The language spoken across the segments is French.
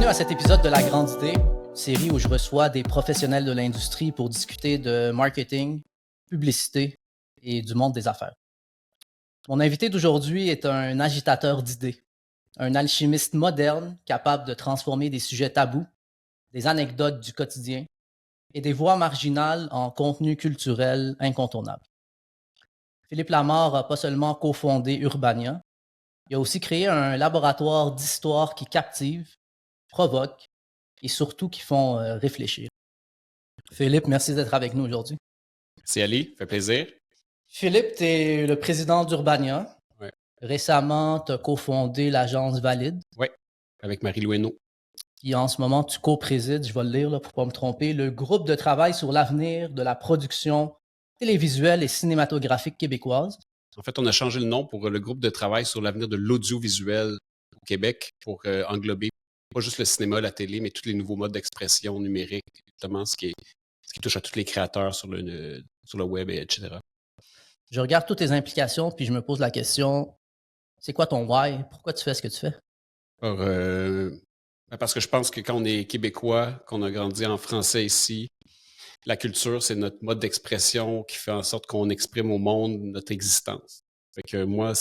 Bienvenue à cet épisode de La Grande Idée, une série où je reçois des professionnels de l'industrie pour discuter de marketing, publicité et du monde des affaires. Mon invité d'aujourd'hui est un agitateur d'idées, un alchimiste moderne capable de transformer des sujets tabous, des anecdotes du quotidien et des voix marginales en contenu culturel incontournable. Philippe Lamarre n'a pas seulement cofondé Urbania, il a aussi créé un laboratoire d'histoire qui captive, provoque et surtout qui font réfléchir. Philippe, merci d'être avec nous aujourd'hui. C'est Ali, fait plaisir. Philippe, tu es le président d'Urbania. Ouais. Récemment, tu as cofondé l'agence Valide. Oui, avec Marie-Lou Hainaut. Qui en ce moment, tu co-présides, je vais le lire là, pour ne pas me tromper, le groupe de travail sur l'avenir de la production télévisuelle et cinématographique québécoise. En fait, on a changé le nom pour le groupe de travail sur l'avenir de l'audiovisuel au Québec pour englober pas juste le cinéma, la télé, mais tous les nouveaux modes d'expression numérique, justement ce qui touche à tous les créateurs sur le web, etc. Je regarde toutes tes implications, puis je me pose la question, c'est quoi ton why? Pourquoi tu fais ce que tu fais? Alors, parce que je pense que quand on est Québécois, qu'on a grandi en français ici, la culture, c'est notre mode d'expression qui fait en sorte qu'on exprime au monde notre existence. Fait que moi,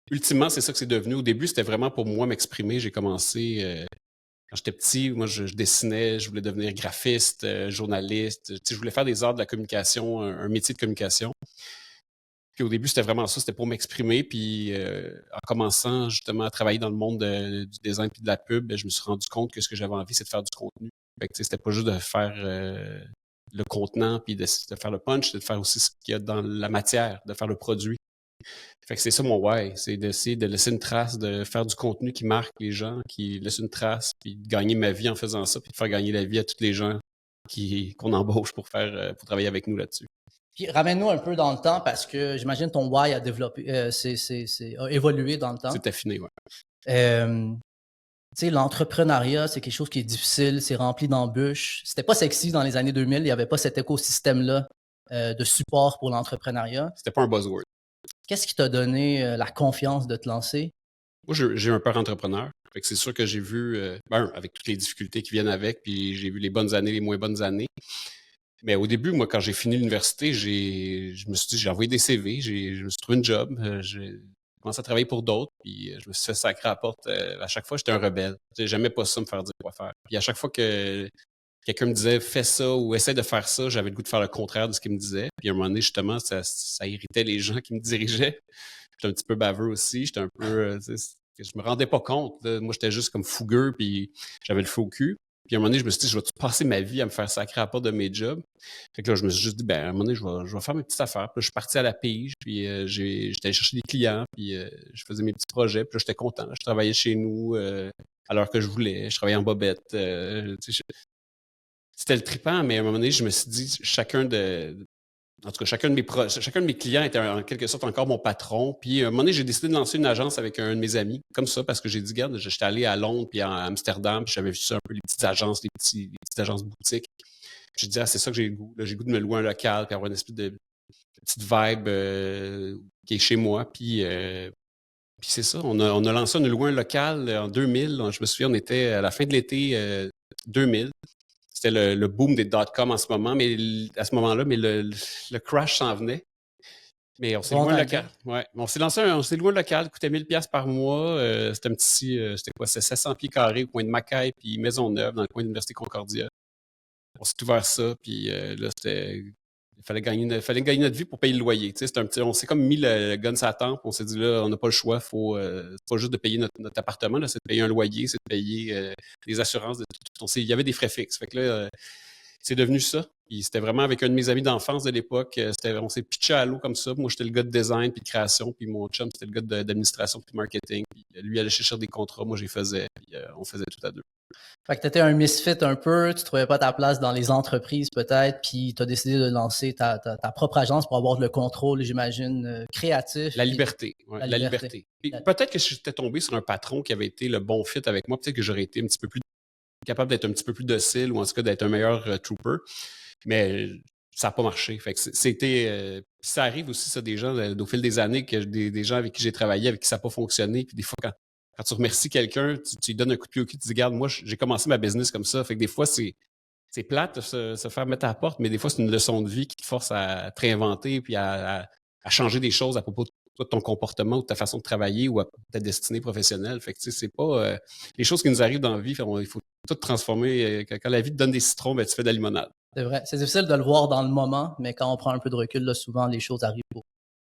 ultimement, c'est ça que c'est devenu. Au début, c'était vraiment pour moi m'exprimer. J'ai commencé quand j'étais petit, moi, je dessinais, je voulais devenir graphiste, journaliste. Tu sais, je voulais faire des arts de la communication, un métier de communication. Puis au début, c'était vraiment ça, c'était pour m'exprimer. Puis en commençant justement à travailler dans le monde du design et de la pub, ben, je me suis rendu compte que ce que j'avais envie, c'est de faire du contenu. Fait que, tu sais, c'était pas juste de faire le contenant puis de faire le punch, c'est de faire aussi ce qu'il y a dans la matière, de faire le produit. Fait que c'est ça mon why, c'est d'essayer de laisser une trace, de faire du contenu qui marque les gens, qui laisse une trace, puis de gagner ma vie en faisant ça, puis de faire gagner la vie à tous les gens qu'on embauche pour travailler avec nous là-dessus. Puis ramène-nous un peu dans le temps parce que j'imagine ton why a développé, a évolué dans le temps. C'est affiné, ouais. Tu sais, l'entrepreneuriat, c'est quelque chose qui est difficile, c'est rempli d'embûches. C'était pas sexy dans les années 2000, il n'y avait pas cet écosystème-là de support pour l'entrepreneuriat. C'était pas un buzzword. Qu'est-ce qui t'a donné la confiance de te lancer? Moi, j'ai un père entrepreneur. Fait que c'est sûr que j'ai vu, avec toutes les difficultés qui viennent avec, puis j'ai vu les bonnes années, les moins bonnes années. Mais au début, moi, quand j'ai fini l'université, je me suis dit, j'ai envoyé des CV, je me suis trouvé une job, j'ai commencé à travailler pour d'autres, puis je me suis fait sacrer à la porte. À chaque fois, j'étais un rebelle. J'aimais pas ça, me faire dire quoi faire. Puis à chaque fois que quelqu'un me disait, fais ça ou essaie de faire ça, j'avais le goût de faire le contraire de ce qu'il me disait. Puis à un moment donné, justement, ça irritait les gens qui me dirigeaient. J'étais un petit peu baveux aussi. J'étais un peu, je me rendais pas compte. Là. Moi, j'étais juste comme fougueux, puis j'avais le feu au cul. Puis à un moment donné, je me suis dit, je vais passer ma vie à me faire sacrer à la porte de mes jobs. Fait que là, je me suis juste dit, ben, à un moment donné, je vais faire mes petites affaires. Puis là, je suis parti à la pige, puis j'étais allé chercher des clients, puis je faisais mes petits projets. Puis là, j'étais content. Je travaillais chez nous à l'heure que je voulais. Je travaillais en bobette. C'était le trippant, mais à un moment donné, je me suis dit, chacun de mes clients était en quelque sorte encore mon patron. Puis à un moment donné, j'ai décidé de lancer une agence avec un de mes amis, comme ça, parce que j'ai dit, regarde, j'étais allé à Londres puis à Amsterdam, puis j'avais vu ça un peu les petites agences, les petites agences boutiques. J'ai dit, c'est ça que j'ai le goût. Là, j'ai le goût de me louer un local, puis avoir une espèce de petite vibe qui est chez moi. Puis c'est ça, on a lancé, on a loué un local en 2000. Je me souviens, on était à la fin de l'été 2000. C'était le boom des dot-com en ce moment, mais à ce moment-là, mais le crash s'en venait. Mais on s'est loué un local. Ouais. On s'est loué un local, coûtait 1000$ par mois. C'était un petit, c'était quoi? C'est 700 pieds carrés au coin de Mackay puis Maisonneuve, dans le coin de l'Université Concordia. On s'est ouvert ça, puis là, il fallait gagner notre vie pour payer le loyer. Tu sais, on s'est comme mis le gun sur la tempe. On s'est dit, là, on n'a pas le choix. C'est pas juste de payer notre appartement, là, c'est de payer un loyer, c'est de payer les assurances. Il y avait des frais fixes. Fait que là, c'est devenu ça. Puis c'était vraiment avec un de mes amis d'enfance de l'époque. On s'est pitché à l'eau comme ça. Moi, j'étais le gars de design puis de création. Puis mon chum, c'était le gars d'administration puis de marketing. Puis lui, il allait chercher des contrats. Moi, j'y faisais. Puis on faisait tout à deux. Fait que t'étais un misfit un peu, tu trouvais pas ta place dans les entreprises peut-être, puis t'as décidé de lancer ta propre agence pour avoir le contrôle, j'imagine, créatif. La liberté. Ouais, la liberté. Peut-être que si j'étais tombé sur un patron qui avait été le bon fit avec moi, peut-être que j'aurais été un petit peu plus capable d'être un petit peu plus docile ou en tout cas d'être un meilleur trooper. Mais ça n'a pas marché. Fait que ça arrive aussi, ça, des gens, au fil des années, que des gens avec qui j'ai travaillé, avec qui ça n'a pas fonctionné. Puis des fois, quand quand tu remercies quelqu'un, tu lui donnes un coup de pied au cul, tu dis, regarde, moi, j'ai commencé ma business comme ça. Fait que des fois, c'est plate de se faire mettre à la porte, mais des fois, c'est une leçon de vie qui te force à te réinventer puis à changer des choses à propos de toi, de ton comportement ou de ta façon de travailler ou à ta destinée professionnelle. Fait que, tu sais, c'est pas les choses qui nous arrivent dans la vie, il faut tout transformer. Quand la vie te donne des citrons, ben, tu fais de la limonade. C'est vrai. C'est difficile de le voir dans le moment, mais quand on prend un peu de recul, là, souvent les choses arrivent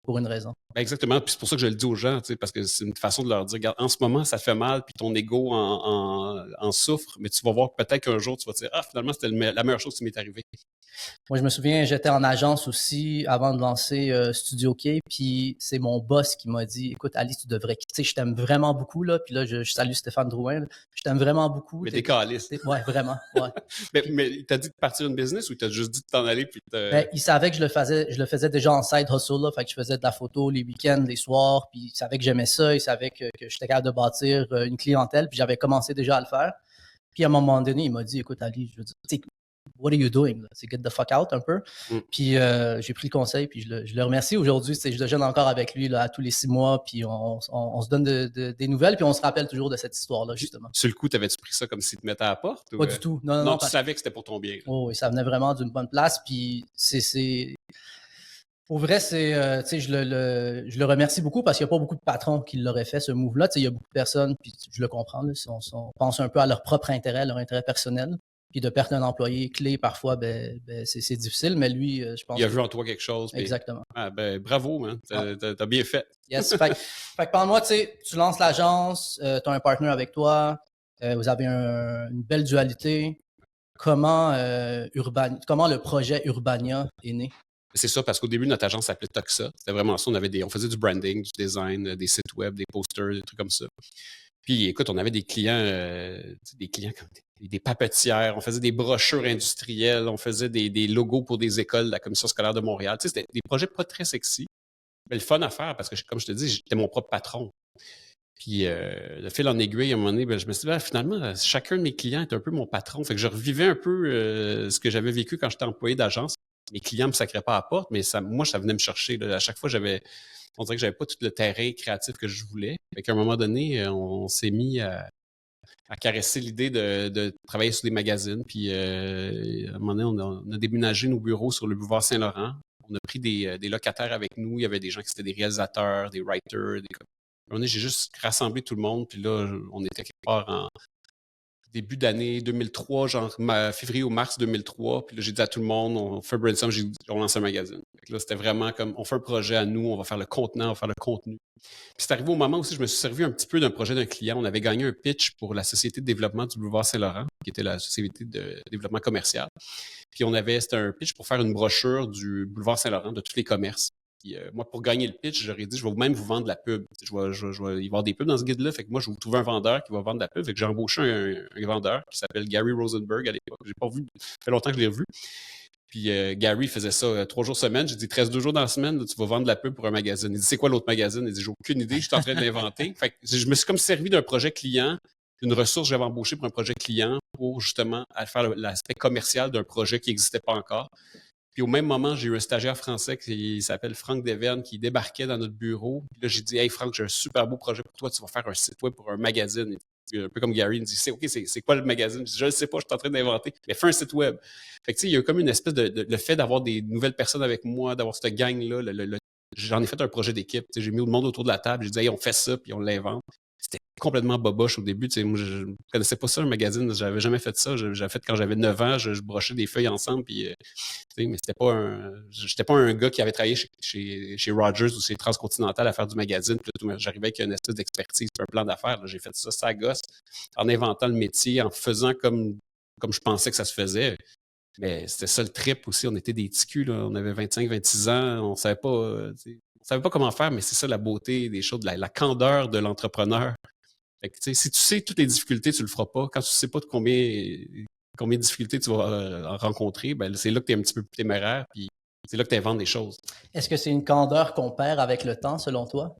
pour une raison. Ben exactement. Puis c'est pour ça que je le dis aux gens, parce que c'est une façon de leur dire, regarde, en ce moment, ça te fait mal, puis ton ego en souffre, mais tu vas voir peut-être qu'un jour, tu vas te dire, ah, finalement, c'était la meilleure chose qui m'est arrivée. Moi, je me souviens, j'étais en agence aussi avant de lancer Studio K, puis c'est mon boss qui m'a dit, écoute, Ali, tu devrais quitter, je t'aime vraiment beaucoup, là, puis là, je salue Stéphane Drouin, là. Je t'aime vraiment beaucoup. Mais t'es caliste. Ouais, vraiment, ouais. mais il t'a dit de partir une business ou il t'a juste dit de t'en aller? Puis Ben, il savait que je le faisais déjà en side hustle, là, fait que je faisais de la photo les week-ends, les soirs, puis il savait que j'aimais ça, il savait que j'étais capable de bâtir une clientèle, puis j'avais commencé déjà à le faire. Puis à un moment donné, il m'a dit, écoute, Ali, je veux dire, what are you doing? C'est get the fuck out un peu. Puis j'ai pris le conseil, puis je le remercie aujourd'hui. Je déjeune encore avec lui là, tous les 6 mois, puis on se donne des nouvelles, puis on se rappelle toujours de cette histoire-là, justement. Sur le coup, t'avais-tu pris ça comme s'il te mettait à la porte? Pas du tout. Non, tu savais que c'était pour ton bien. Oh, oui, ça venait vraiment d'une bonne place, puis c'est... Pour vrai, je le remercie beaucoup parce qu'il n'y a pas beaucoup de patrons qui l'auraient fait, ce move-là. Il y a beaucoup de personnes, puis je le comprends, là, on pense un peu à leur propre intérêt, leur intérêt personnel. Puis de perdre un employé clé, parfois, c'est difficile, mais lui, je pense... Il a vu en toi quelque chose. Exactement. Ah, ben, bravo, man. T'as bien fait. Yes. Fait que parle-moi, tu lances l'agence, tu as un partenaire avec toi, vous avez une belle dualité. Comment le projet Urbania est né? C'est ça, parce qu'au début, notre agence s'appelait Toxa. C'était vraiment ça. On faisait du branding, du design, des sites web, des posters, des trucs comme ça. Puis, écoute, on avait des clients comme des papetières, on faisait des brochures industrielles, on faisait des logos pour des écoles de la Commission scolaire de Montréal. Tu sais, c'était des projets pas très sexy, mais le fun à faire parce que, comme je te dis, j'étais mon propre patron. Puis, de fil en aiguille, à un moment donné, je me suis dit, finalement, chacun de mes clients est un peu mon patron. Fait que je revivais un peu ce que j'avais vécu quand j'étais employé d'agence. Mes clients me sacraient pas à la porte, mais moi, ça venait me chercher. Là. À chaque fois, on dirait que j'avais pas tout le terrain créatif que je voulais. Fait qu'à un moment donné, on s'est mis à caresser l'idée de travailler sur des magazines. Puis, à un moment donné, on a déménagé nos bureaux sur le boulevard Saint-Laurent. On a pris des locataires avec nous. Il y avait des gens qui étaient des réalisateurs, des writers. À un moment donné, j'ai juste rassemblé tout le monde. Puis là, on était quelque part en début d'année 2003, genre février ou mars 2003. Puis là, j'ai dit à tout le monde, on fait un brainstorm, on lance un magazine. Là, c'était vraiment comme, on fait un projet à nous, on va faire le contenant, on va faire le contenu. Puis c'est arrivé au moment où je me suis servi un petit peu d'un projet d'un client. On avait gagné un pitch pour la Société de développement du boulevard Saint-Laurent, qui était la Société de développement commercial. Puis c'était un pitch pour faire une brochure du boulevard Saint-Laurent de tous les commerces. Puis, moi, pour gagner le pitch, j'aurais dit, je vais même vous vendre de la pub. Il va y avoir des pubs dans ce guide-là. Fait que moi, je vais vous trouver un vendeur qui va vendre de la pub. Fait que j'ai embauché un vendeur qui s'appelle Gary Rosenberg à l'époque. J'ai pas vu, ça fait longtemps que je l'ai revu. Puis Gary faisait ça 3 jours semaine. J'ai dit, il te reste 2 jours dans la semaine, là, tu vas vendre de la pub pour un magazine. Il dit, c'est quoi l'autre magazine? Il dit, j'ai aucune idée, je suis en train de l'inventer. Fait que je me suis comme servi d'un projet client, d'une ressource que j'avais embauchée pour un projet client pour justement faire l'aspect commercial d'un projet qui n'existait pas encore. Puis au même moment, j'ai eu un stagiaire français qui s'appelle Franck Deverne qui débarquait dans notre bureau. Puis là, j'ai dit, hey Franck, j'ai un super beau projet pour toi. Tu vas faire un site web pour un magazine. Un peu comme Gary, il me dit, c'est quoi le magazine? Je dis, je ne sais pas, je suis en train d'inventer. Mais fais un site web. Fait que tu sais, il y a comme une espèce le fait d'avoir des nouvelles personnes avec moi, d'avoir cette gang-là. J'en ai fait un projet d'équipe. J'ai mis tout le monde autour de la table. J'ai dit, hey, on fait ça, puis on l'invente. C'était complètement boboche au début. Moi, je ne connaissais pas ça, un magazine. J'avais jamais fait ça. J'avais fait quand j'avais 9 ans. Je brochais des feuilles ensemble. Puis, mais j'étais pas un gars qui avait travaillé chez Rogers ou chez Transcontinental à faire du magazine. Puis j'arrivais avec une espèce d'expertise, un plan d'affaires. J'ai fait ça à gosse, en inventant le métier, en faisant comme je pensais que ça se faisait. Mais c'était ça le trip aussi. On était des petits culs, là. On avait 25-26 ans. On savait pas comment faire, mais c'est ça la beauté des choses, la candeur de l'entrepreneur. Fait que, si tu sais toutes les difficultés, tu le feras pas. Quand tu sais pas de combien de difficultés tu vas rencontrer, ben, c'est là que tu es un petit peu plus téméraire, puis c'est là que tu inventes des choses. Est-ce que c'est une candeur qu'on perd avec le temps, selon toi?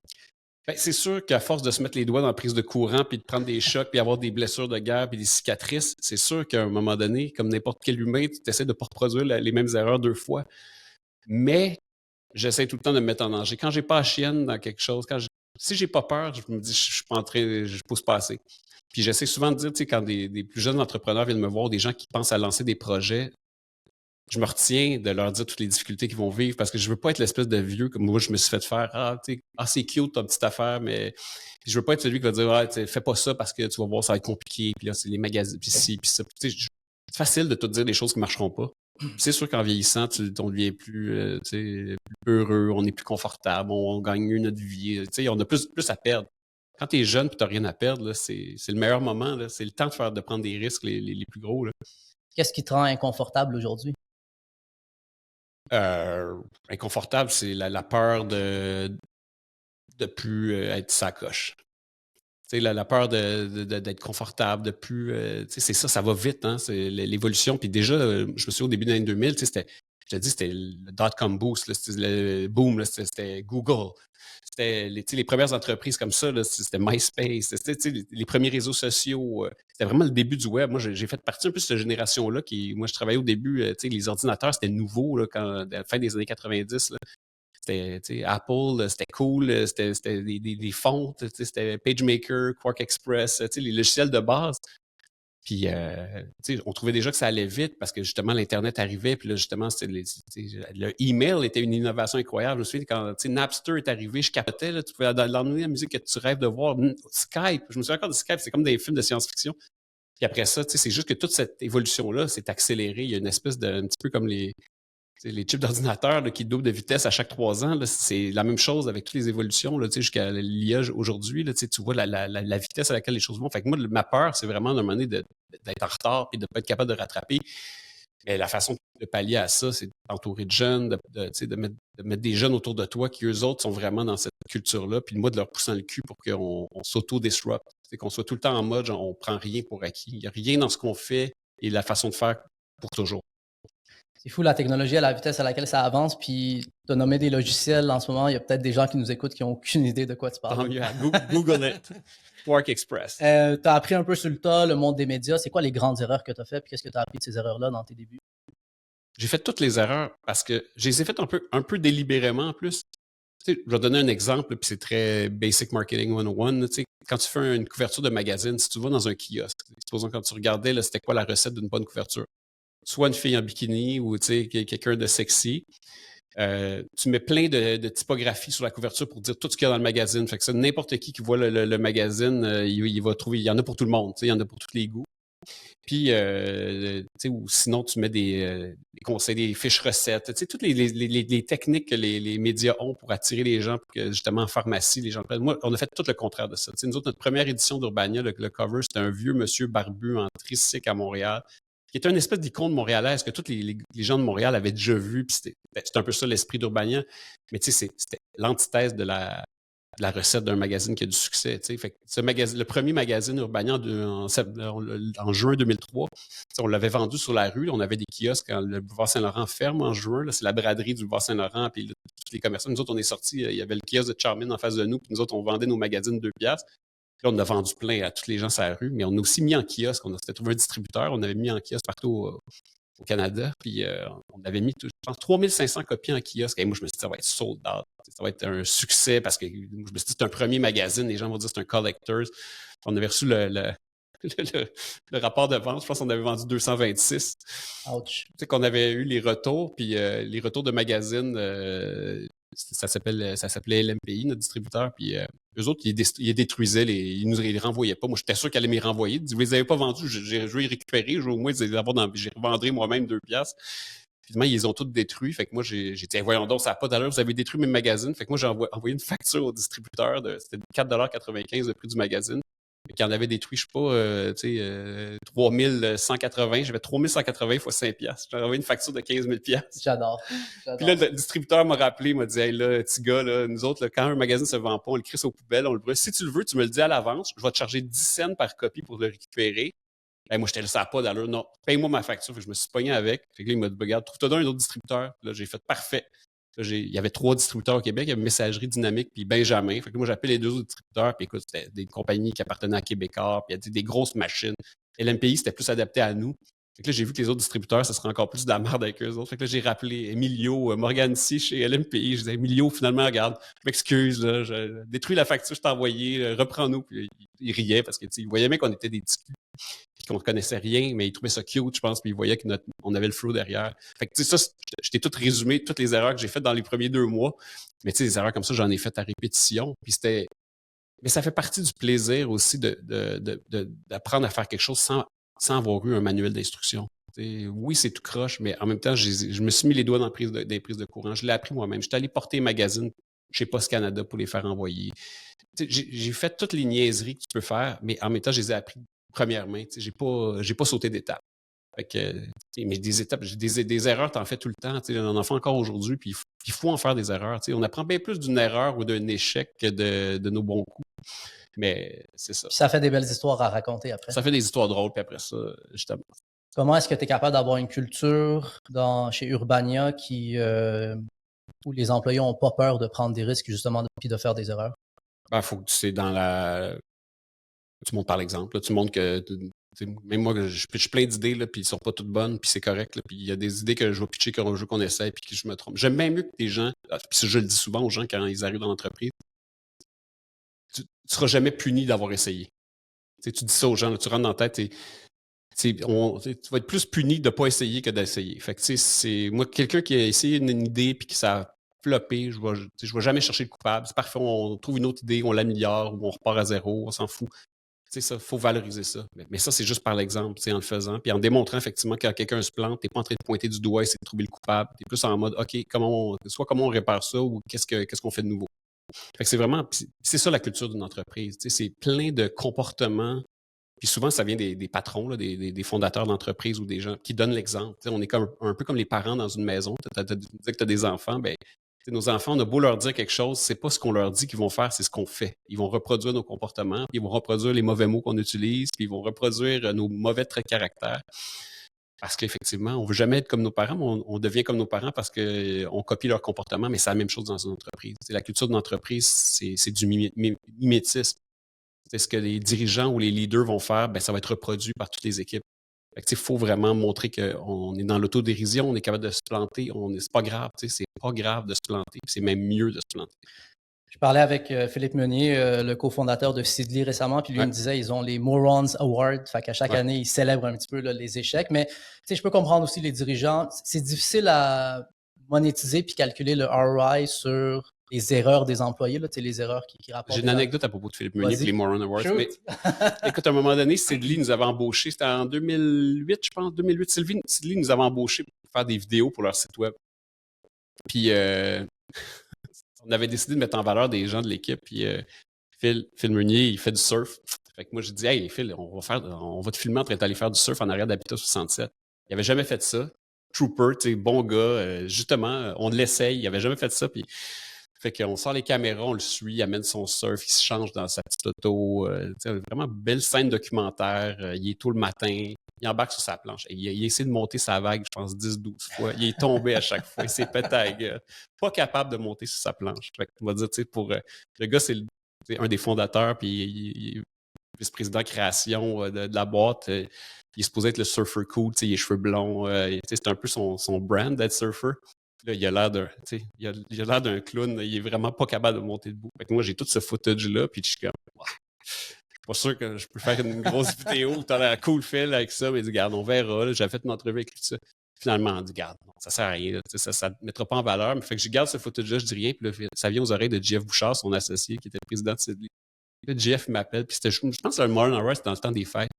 Ben, c'est sûr qu'à force de se mettre les doigts dans la prise de courant, puis de prendre des chocs, puis avoir des blessures de guerre, puis des cicatrices, c'est sûr qu'à un moment donné, comme n'importe quel humain, tu essaies de ne pas reproduire les mêmes erreurs 2 fois. Mais j'essaie tout le temps de me mettre en danger. Quand j'ai pas la chienne dans quelque chose, quand si j'ai pas peur, je me dis, je suis pas en train, je pousse pas assez. Puis j'essaie souvent de dire, tu sais, quand des plus jeunes entrepreneurs viennent me voir, des gens qui pensent à lancer des projets, je me retiens de leur dire toutes les difficultés qu'ils vont vivre parce que je veux pas être l'espèce de vieux comme moi, je me suis fait faire. Tu sais, c'est cute ta petite affaire, mais je veux pas être celui qui va dire, fais pas ça parce que tu vas voir, ça va être compliqué. Puis là, c'est les magasins, puis ci, puis ça. Tu sais, c'est facile de te dire des choses qui marcheront pas. C'est sûr qu'en vieillissant, on devient plus, plus heureux, on est plus confortable, on gagne mieux notre vie. Tu sais, on a plus à perdre. Quand tu es jeune et tu n'as rien à perdre, là, c'est le meilleur moment. Là. C'est le temps de prendre des risques les plus gros. Là. Qu'est-ce qui te rend inconfortable aujourd'hui? Inconfortable, c'est la peur de plus être sacoche. Tu sais, la peur d'être confortable, de plus. Tu sais, c'est ça, ça va vite, hein, c'est l'évolution. Puis déjà, je me souviens au début des années 2000, tu sais, je te dis, c'était le dot-com boost, là, c'était le boom, là, c'était Google. C'était les premières entreprises comme ça, là, c'était MySpace, c'était les premiers réseaux sociaux. C'était vraiment le début du web. Moi, j'ai fait partie un peu de cette génération-là. Moi, je travaillais au début, les ordinateurs, c'était nouveau là, à la fin des années 90. Là. C'était Apple, c'était cool, c'était des fontes, c'était PageMaker, Quark Express, les logiciels de base. Puis, on trouvait déjà que ça allait vite parce que justement, l'Internet arrivait. Puis là, justement, le email était une innovation incroyable. Je me souviens quand Napster est arrivé, je capotais. Là, tu pouvais l'emmener la musique que tu rêves de voir. Skype, je me souviens encore de Skype, c'est comme des films de science-fiction. Puis après ça, c'est juste que toute cette évolution-là s'est accélérée. Il y a une espèce de, un petit peu comme les chips d'ordinateur là, qui doublent de vitesse à chaque 3 ans, là, c'est la même chose avec toutes les évolutions là, jusqu'à l'IA aujourd'hui. Là, tu vois la vitesse à laquelle les choses vont. Fait que moi, ma peur, c'est vraiment d'un moment donné d'être en retard et de ne pas être capable de rattraper. Mais la façon de pallier à ça, c'est d'entourer de jeunes, de mettre des jeunes autour de toi qui, eux autres, sont vraiment dans cette culture-là, puis moi, de leur pousser dans le cul pour qu'on s'auto-disrupt. Qu'on soit tout le temps en mode, genre, on prend rien pour acquis. Il n'y a rien dans ce qu'on fait et la façon de faire pour toujours. C'est fou la technologie à la vitesse à laquelle ça avance. Puis, tu as nommé des logiciels en ce moment. Il y a peut-être des gens qui nous écoutent qui n'ont aucune idée de quoi tu parles. Tant mieux, Google it. Quark Express. Tu as appris un peu sur le tas le monde des médias. C'est quoi les grandes erreurs que tu as faites? Puis qu'est-ce que tu as appris de ces erreurs-là dans tes débuts? J'ai fait toutes les erreurs parce que je les ai faites un peu délibérément en plus. Tu sais, je vais donner un exemple, puis c'est très basic marketing 101. Tu sais, quand tu fais une couverture de magazine, si tu vas dans un kiosque, supposons quand tu regardais, là, c'était quoi la recette d'une bonne couverture? Soit une fille en bikini ou quelqu'un de sexy. Tu mets plein de typographies sur la couverture pour dire tout ce qu'il y a dans le magazine. Fait que ça, n'importe qui voit le magazine, il va trouver, il y en a pour tout le monde, il y en a pour tous les goûts. Puis, ou sinon, tu mets des conseils, des fiches recettes, toutes les techniques que les médias ont pour attirer les gens, pour que justement en pharmacie, les gens prennent. Moi, on a fait tout le contraire de ça. Nous autres, notre première édition d'Urbania, le cover, c'était un vieux monsieur barbu en tricycle à Montréal, qui était une espèce d'icône montréalaise que tous les gens de Montréal avaient déjà vu. Puis c'était un peu ça l'esprit d'Urbania. Mais c'était l'antithèse de la recette d'un magazine qui a du succès. Fait que le premier magazine Urbania en juin 2003, on l'avait vendu sur la rue. On avait des kiosques quand le boulevard Saint-Laurent ferme en juin. Là, c'est la braderie du boulevard Saint-Laurent. Puis tous les commerçants, nous autres, on est sortis. Il y avait le kiosque de Charmin en face de nous. Puis nous autres, on vendait nos magazines 2$. Là, on a vendu plein à tous les gens sur la rue, mais on a aussi mis en kiosque. On s'était trouvé un distributeur. On avait mis en kiosque partout au Canada. Puis on avait mis, je pense, 3500 copies en kiosque. Et moi, je me suis dit, ça va être sold out. Ça va être un succès parce que je me suis dit, c'est un premier magazine. Les gens vont dire, c'est un collector's. On avait reçu le rapport de vente. Je pense qu'on avait vendu 226. Ouch. Tu sais qu'on avait eu les retours, puis les retours de magazines, ça s'appelait LMPI, notre distributeur, puis eux autres, ils détruisaient, ils nous les renvoyaient pas. Moi, j'étais sûr qu'elle allait me les renvoyer. Vous les avez pas vendus, je vais les récupérer, je vais au moins les avoir j'ai revendrai moi-même 2$. Finalement, ils les ont tous détruits. Fait que moi, j'ai dit, voyons donc, ça n'a pas d'allure, vous avez détruit mes magazines. Fait que moi, j'ai envoyé une facture au distributeur, c'était 4,95$ le prix du magazine. Qui en avait détruit, je sais pas, 3180. J'avais 3180 x 5$. J'avais envoyé une facture de 15 000$. J'adore. Puis là, le distributeur m'a rappelé, m'a dit, hey là, petit gars, là, nous autres, là, quand un magazine se vend pas, on le crisse aux poubelles, on le brûle. Si tu le veux, tu me le dis à l'avance. Je vais te charger 10 cents par copie pour le récupérer. Moi, j'étais là, ça n'a pas d'allure. Non, paye-moi ma facture. Fait que je me suis pogné avec. Fait que là, il m'a dit, regarde, trouve-toi un autre distributeur. Là, j'ai fait parfait. Là, il y avait 3 distributeurs au Québec. Il y avait Messagerie Dynamique puis Benjamin. Fait que moi, j'appelais les 2 autres distributeurs. Puis écoute, c'était des compagnies qui appartenaient à Québécois. Puis il y a des grosses machines. LMPI, c'était plus adapté à nous. Fait que là, j'ai vu que les autres distributeurs, ça serait encore plus de la merde avec eux autres. Fait que là, j'ai rappelé Emilio Morganici chez LMPI. Je disais, Emilio, finalement, regarde, je m'excuse, là, je détruis la facture que je t'ai envoyée, reprends-nous. Puis il riait parce qu'il voyait bien qu'on était des petits culs, puis qu'on ne connaissait rien, mais il trouvait ça cute, je pense, puis il voyait qu'on avait le flow derrière. Fait que, tu sais, ça, je t'ai tout résumé, toutes les erreurs que j'ai faites dans les premiers 2 mois. Mais tu sais, des erreurs comme ça, j'en ai faites à répétition. Puis mais ça fait partie du plaisir aussi d'apprendre à faire quelque chose sans avoir eu un manuel d'instruction. Oui, c'est tout croche, mais en même temps, je me suis mis les doigts dans des prises de courant. Je l'ai appris moi-même. J'étais allé porter les magazines chez Post Canada pour les faire envoyer. J'ai fait toutes les niaiseries que tu peux faire, mais en même temps, je les ai appris première main. J'ai pas sauté d'étape. Fait que, mais des étapes, des erreurs, t'en fais tout le temps. On en fait encore aujourd'hui, puis il faut en faire des erreurs. On apprend bien plus d'une erreur ou d'un échec que de nos bons coups. Mais c'est ça. Puis ça fait des belles histoires à raconter après. Ça fait des histoires drôles, puis après ça, justement. Comment est-ce que tu es capable d'avoir une culture chez Urbania où les employés n'ont pas peur de prendre des risques, justement, puis de faire des erreurs? Ben, faut que tu montres par l'exemple. Là. Tu montres que même moi, je pitch plein d'idées, là, puis ils sont pas toutes bonnes, puis c'est correct. Là, puis il y a des idées que je vais pitcher qu'on joue qu'on essaie, puis que je me trompe. J'aime bien mieux que des gens, puis je le dis souvent aux gens quand ils arrivent dans l'entreprise, tu seras jamais puni d'avoir essayé. Tu dis ça aux gens, là, tu rentres dans la tête, tu vas être plus puni de ne pas essayer que d'essayer. Fait que, c'est moi, quelqu'un qui a essayé une idée puis que ça a floppé, je vais jamais chercher le coupable. C'est parfait, on trouve une autre idée, on l'améliore ou on repart à zéro, on s'en fout. Ça, il faut valoriser ça. Mais ça, c'est juste par l'exemple, en le faisant. Puis en démontrant effectivement que quand quelqu'un se plante, tu n'es pas en train de pointer du doigt et essayer de trouver le coupable. Tu es plus en mode, OK, comment on répare ça ou qu'est-ce qu'on fait de nouveau. Fait que c'est vraiment, c'est ça la culture d'une entreprise. C'est plein de comportements. Puis souvent, ça vient des patrons, là, des fondateurs d'entreprise ou des gens qui donnent l'exemple. On est un peu comme les parents dans une maison. Tu dis que tu as des enfants, ben, nos enfants, on a beau leur dire quelque chose, c'est pas ce qu'on leur dit qu'ils vont faire, c'est ce qu'on fait. Ils vont reproduire nos comportements, puis ils vont reproduire les mauvais mots qu'on utilise, puis ils vont reproduire nos mauvais traits de caractère. Parce qu'effectivement, on veut jamais être comme nos parents, mais on devient comme nos parents parce qu'on copie leur comportement, mais c'est la même chose dans une entreprise. La culture d'une entreprise, c'est du mimétisme. C'est ce que les dirigeants ou les leaders vont faire, ben, ça va être reproduit par toutes les équipes. Il faut vraiment montrer qu'on est dans l'autodérision, on est capable de se planter, c'est pas grave, c'est pas grave de se planter, c'est même mieux de se planter. Je parlais avec Philippe Meunier, le cofondateur de Sidley récemment, puis lui il me disait ils ont les Morons Awards, fait qu'à chaque année, ils célèbrent un petit peu là, les échecs, mais je peux comprendre aussi les dirigeants, c'est difficile à monétiser puis calculer le ROI sur les erreurs des employés, là, les erreurs qui rapportent. J'ai une anecdote à propos de Philippe Meunier et les Moron Awards. Mais, écoute, à un moment donné, Sidley nous avait embauché, c'était en 2008, je pense, 2008, Sidley nous avait embauché pour faire des vidéos pour leur site web. Puis, on avait décidé de mettre en valeur des gens de l'équipe. Puis, Phil Meunier, il fait du surf. Fait que moi, j'ai dit, hey, Phil, on va te filmer en train d'aller faire du surf en arrière d'Habitat 67. Il avait jamais fait ça. Trooper, tu sais, bon gars. Justement, on l'essaye. Il avait jamais fait ça. Puis, fait qu'on sort les caméras, on le suit, il amène son surf, il se change dans sa petite auto. Vraiment belle scène documentaire. Il est tôt le matin, il embarque sur sa planche. Il a essayé de monter sa vague, je pense, 10-12 fois. Il est tombé à chaque fois. Il s'est pété à la gueule. Pas capable de monter sur sa planche. Fait on va dire, pour le gars, c'est un des fondateurs, puis il est vice-président création de la boîte. Il est supposé être le surfer cool, il a les cheveux blonds. C'est un peu son brand d'être surfer. Là, il a l'air d'un clown. Il est vraiment pas capable de monter debout. Fait que moi, j'ai tout ce footage-là, puis je suis comme, je suis pas sûr que je peux faire une grosse vidéo où t'as l'air cool Phil avec ça, mais il dit, regarde, on verra. J'avais fait une entrevue avec lui, tout ça. Finalement, on dit, regarde, non, ça sert à rien. Là, ça ne mettra pas en valeur. Mais fait que je garde ce footage-là, je dis rien, puis là, ça vient aux oreilles de Jeff Bouchard, son associé, qui était le président de Sidley. Là, Jeff m'appelle, puis je pense que c'est un Morning Hour, c'était dans le temps des fêtes.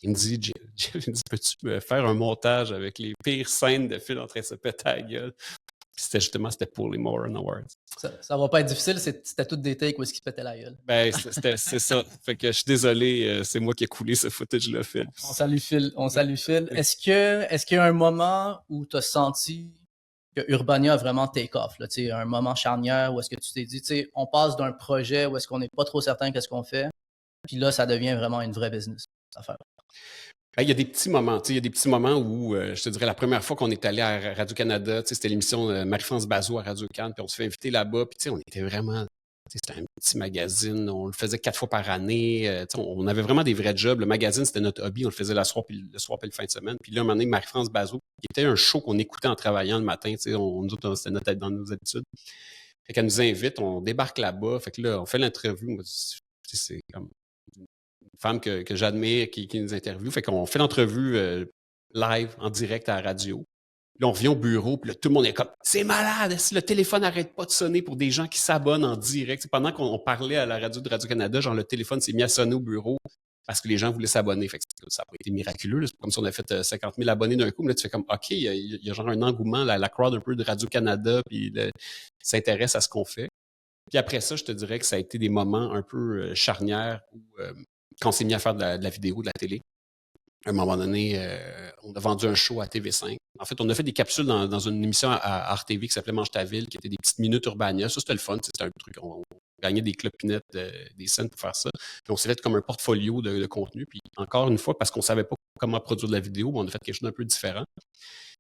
Il me dit, Jeff, il me dit, peux-tu me faire un montage avec les pires scènes de Phil en train de se péter à la gueule? C'était pour les Moron Awards. Ça va pas être difficile, c'était toutes des takes où est-ce qu'il se pétait la gueule. Ben, c'est ça. Fait que je suis désolé, c'est moi qui ai coulé ce footage-là, Phil. On salue Phil. Est-ce qu'il y a un moment où tu as senti que Urbania a vraiment take off, là, un moment charnière où est-ce que tu t'es dit, on passe d'un projet où est-ce qu'on n'est pas trop certain qu'est-ce qu'on fait, puis là, ça devient vraiment une vraie business, cette affaire. Il y a des petits moments, où, je te dirais, la première fois qu'on est allé à Radio-Canada, c'était l'émission Marie-France Bazot à Radio-Can, puis on se fait inviter là-bas, puis on était vraiment C'était un petit magazine, on le faisait 4 fois par année. On avait vraiment des vrais jobs. Le magazine, c'était notre hobby. On le faisait le soir puis le fin de semaine. Puis là, un moment donné, Marie-France Bazot, qui était un show qu'on écoutait en travaillant le matin. C'était dans nos habitudes. Fait qu'elle nous invite, on débarque là-bas. Fait que là, on fait l'interview. C'est comme une femme que j'admire qui nous interviewe. Fait qu'on fait l'entrevue live, en direct à la radio. Là, on revient au bureau, puis là, tout le monde est comme « C'est malade! Si le téléphone n'arrête pas de sonner pour des gens qui s'abonnent en direct. » Pendant qu'on parlait à la radio de Radio-Canada, genre le téléphone s'est mis à sonner au bureau parce que les gens voulaient s'abonner. Fait que ça n'a pas été miraculeux. C'est comme si on avait fait 50 000 abonnés d'un coup. Mais là, tu fais comme « OK, il y a genre un engouement, la crowd un peu de Radio-Canada, puis s'intéresse à ce qu'on fait. » Puis après ça, je te dirais que ça a été des moments un peu charnières où quand on s'est mis à faire de la vidéo, de la télé. À un moment donné, on a vendu un show à TV5. En fait, on a fait des capsules dans une émission à RTV qui s'appelait Mange ta ville, qui était des petites minutes Urbania. Ça, c'était le fun. C'était un truc. On gagnait des clopinettes, des scènes pour faire ça. Puis on s'est fait comme un portfolio de contenu. Puis encore une fois, parce qu'on savait pas comment produire de la vidéo, on a fait quelque chose d'un peu différent.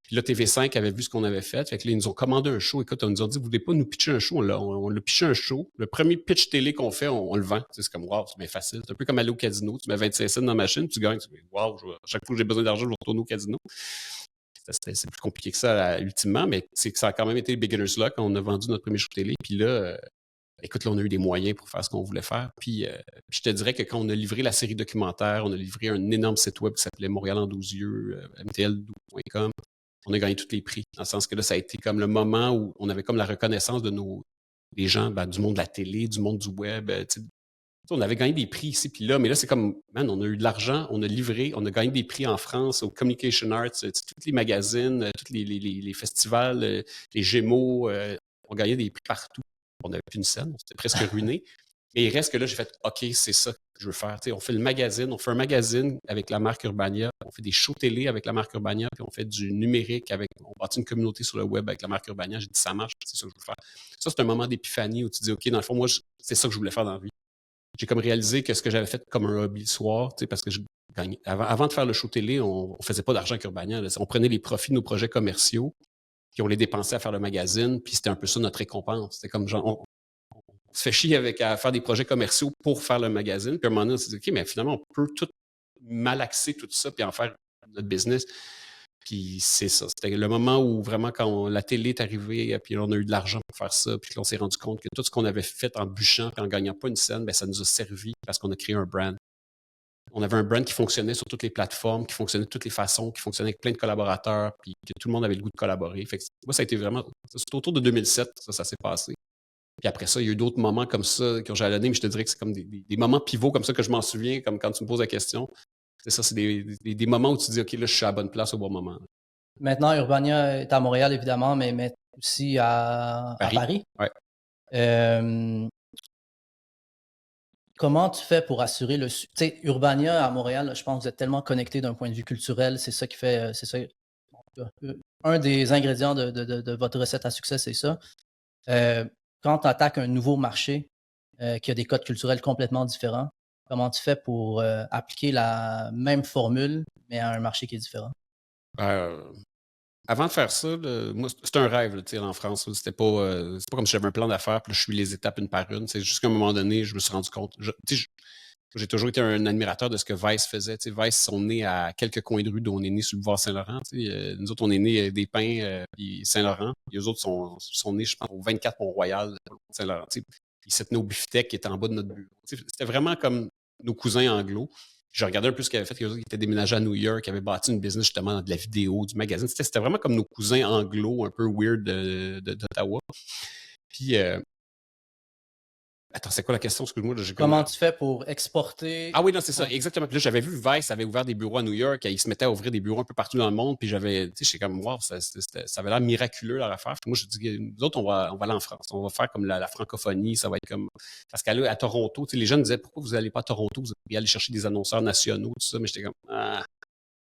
Puis là, TV5 avait vu ce qu'on avait fait. Fait que là, ils nous ont commandé un show. Écoute, on nous a dit, vous voulez pas nous pitcher un show? On l'a pitché un show. Le premier pitch télé qu'on fait, on le vend. C'est comme, wow, c'est bien facile. C'est un peu comme aller au casino. Tu mets 25 cents dans la machine, tu gagnes. Wow, à chaque fois que j'ai besoin d'argent, je vais retourner au casino. C'est plus compliqué que ça, ultimement, mais c'est que ça a quand même été le beginner's luck quand on a vendu notre premier show télé. Puis là, écoute, là, on a eu des moyens pour faire ce qu'on voulait faire. Puis je te dirais que quand on a livré la série documentaire, on a livré un énorme site web qui s'appelait Montréal en 12 yeux, mtl12.com. On a gagné tous les prix. Dans le sens que là, ça a été comme le moment où on avait comme la reconnaissance de des gens du monde de la télé, du monde du web. On avait gagné des prix ici puis là, mais là, c'est comme, man, on a eu de l'argent, on a livré, on a gagné des prix en France, au Communication Arts, tous les magazines, tous les festivals, les Gémeaux, on gagnait des prix partout. On n'avait plus une scène, on s'était presque ruiné. Et il reste que là, j'ai fait, OK, c'est ça que je veux faire. On fait on fait un magazine avec la marque Urbania, on fait des shows télé avec la marque Urbania, puis on fait du numérique on bâtit une communauté sur le web avec la marque Urbania. J'ai dit, ça marche, c'est ça que je veux faire. Ça, c'est un moment d'épiphanie où tu dis, OK, dans le fond, moi, c'est ça que je voulais faire dans la vie. J'ai comme réalisé que ce que j'avais fait comme un hobby le soir, parce que je gagnais. Avant de faire le show télé, on faisait pas d'argent avec Urbania. Là. On prenait les profits de nos projets commerciaux, puis on les dépensait à faire le magazine, puis c'était un peu ça notre récompense. C'était comme genre, on se fait chier à faire des projets commerciaux pour faire le magazine. Puis à un moment donné, on s'est dit, OK, mais finalement, on peut tout malaxer tout ça puis en faire notre business. Puis c'est ça. C'était le moment où vraiment, quand la télé est arrivée, puis on a eu de l'argent pour faire ça, puis on s'est rendu compte que tout ce qu'on avait fait en bûchant puis en gagnant pas une scène, ben, ça nous a servi parce qu'on a créé un brand. On avait un brand qui fonctionnait sur toutes les plateformes, qui fonctionnait de toutes les façons, qui fonctionnait avec plein de collaborateurs, puis que tout le monde avait le goût de collaborer. Fait que moi, ça a été vraiment... C'est autour de 2007, ça s'est passé. Puis après ça, il y a eu d'autres moments comme ça qui ont jalonné, mais je te dirais que c'est comme des moments pivots comme ça que je m'en souviens, comme quand tu me poses la question. C'est ça, c'est des moments où tu dis, OK, là, je suis à la bonne place au bon moment. Maintenant, Urbania est à Montréal, évidemment, mais aussi à Paris. Ouais. Comment tu fais pour assurer le... Tu sais, Urbania à Montréal, je pense que vous êtes tellement connectés d'un point de vue culturel, c'est ça qui fait... C'est ça, un des ingrédients de votre recette à succès, c'est ça. Quand tu attaques un nouveau marché qui a des codes culturels complètement différents, comment tu fais pour appliquer la même formule, mais à un marché qui est différent? Avant de faire ça, moi, c'était un rêve là, en France. C'est pas comme si j'avais un plan d'affaires, puis là, je suis les étapes une par une. C'est juste qu'à un moment donné, je me suis rendu compte. J'ai toujours été un admirateur de ce que Vice faisait. Vice sont nés à quelques coins de rue dont on est né sur le boulevard Saint-Laurent. Nous autres, on est nés des Pins puis Saint-Laurent. Et eux autres sont nés, je pense, au 24 Mont-Royal, Saint-Laurent. Ils se tenaient au Biftec qui était en bas de notre bureau. C'était vraiment comme nos cousins anglo. Je regardais un peu ce qu'ils avaient fait. Ils étaient déménagés à New York, qui avaient bâti une business justement dans de la vidéo, du magazine. C'était vraiment comme nos cousins anglo, un peu weird d'Ottawa. Puis... Attends, c'est quoi la question? Excuse-moi. Comment tu fais pour exporter? Ah oui, non, c'est ça, exactement. Puis là, j'avais vu Vice avait ouvert des bureaux à New York, ils se mettaient à ouvrir des bureaux un peu partout dans le monde, puis j'étais comme, wow, ça avait l'air miraculeux leur affaire. Puis moi, je dis, nous autres, on va aller en France. On va faire comme la francophonie, ça va être comme... Parce qu'à Toronto, les gens me disaient, pourquoi vous n'allez pas à Toronto? Vous allez aller chercher des annonceurs nationaux, tout ça, mais j'étais comme,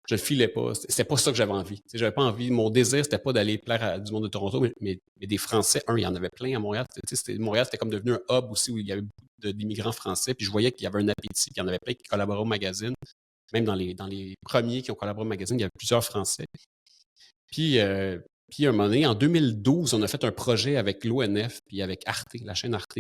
je le filais pas. C'était pas ça que j'avais envie. J'avais pas envie. Mon désir, c'était pas d'aller plaire à du monde de Toronto, mais des Français, il y en avait plein à Montréal. Montréal, c'était comme devenu un hub aussi où il y avait beaucoup d'immigrants français. Puis je voyais qu'il y avait un appétit. Puis il y en avait plein qui collaboraient au magazine. Même dans les premiers qui ont collaboré au magazine, il y avait plusieurs Français. Puis à un moment donné, en 2012, on a fait un projet avec l'ONF puis avec Arte, la chaîne Arte,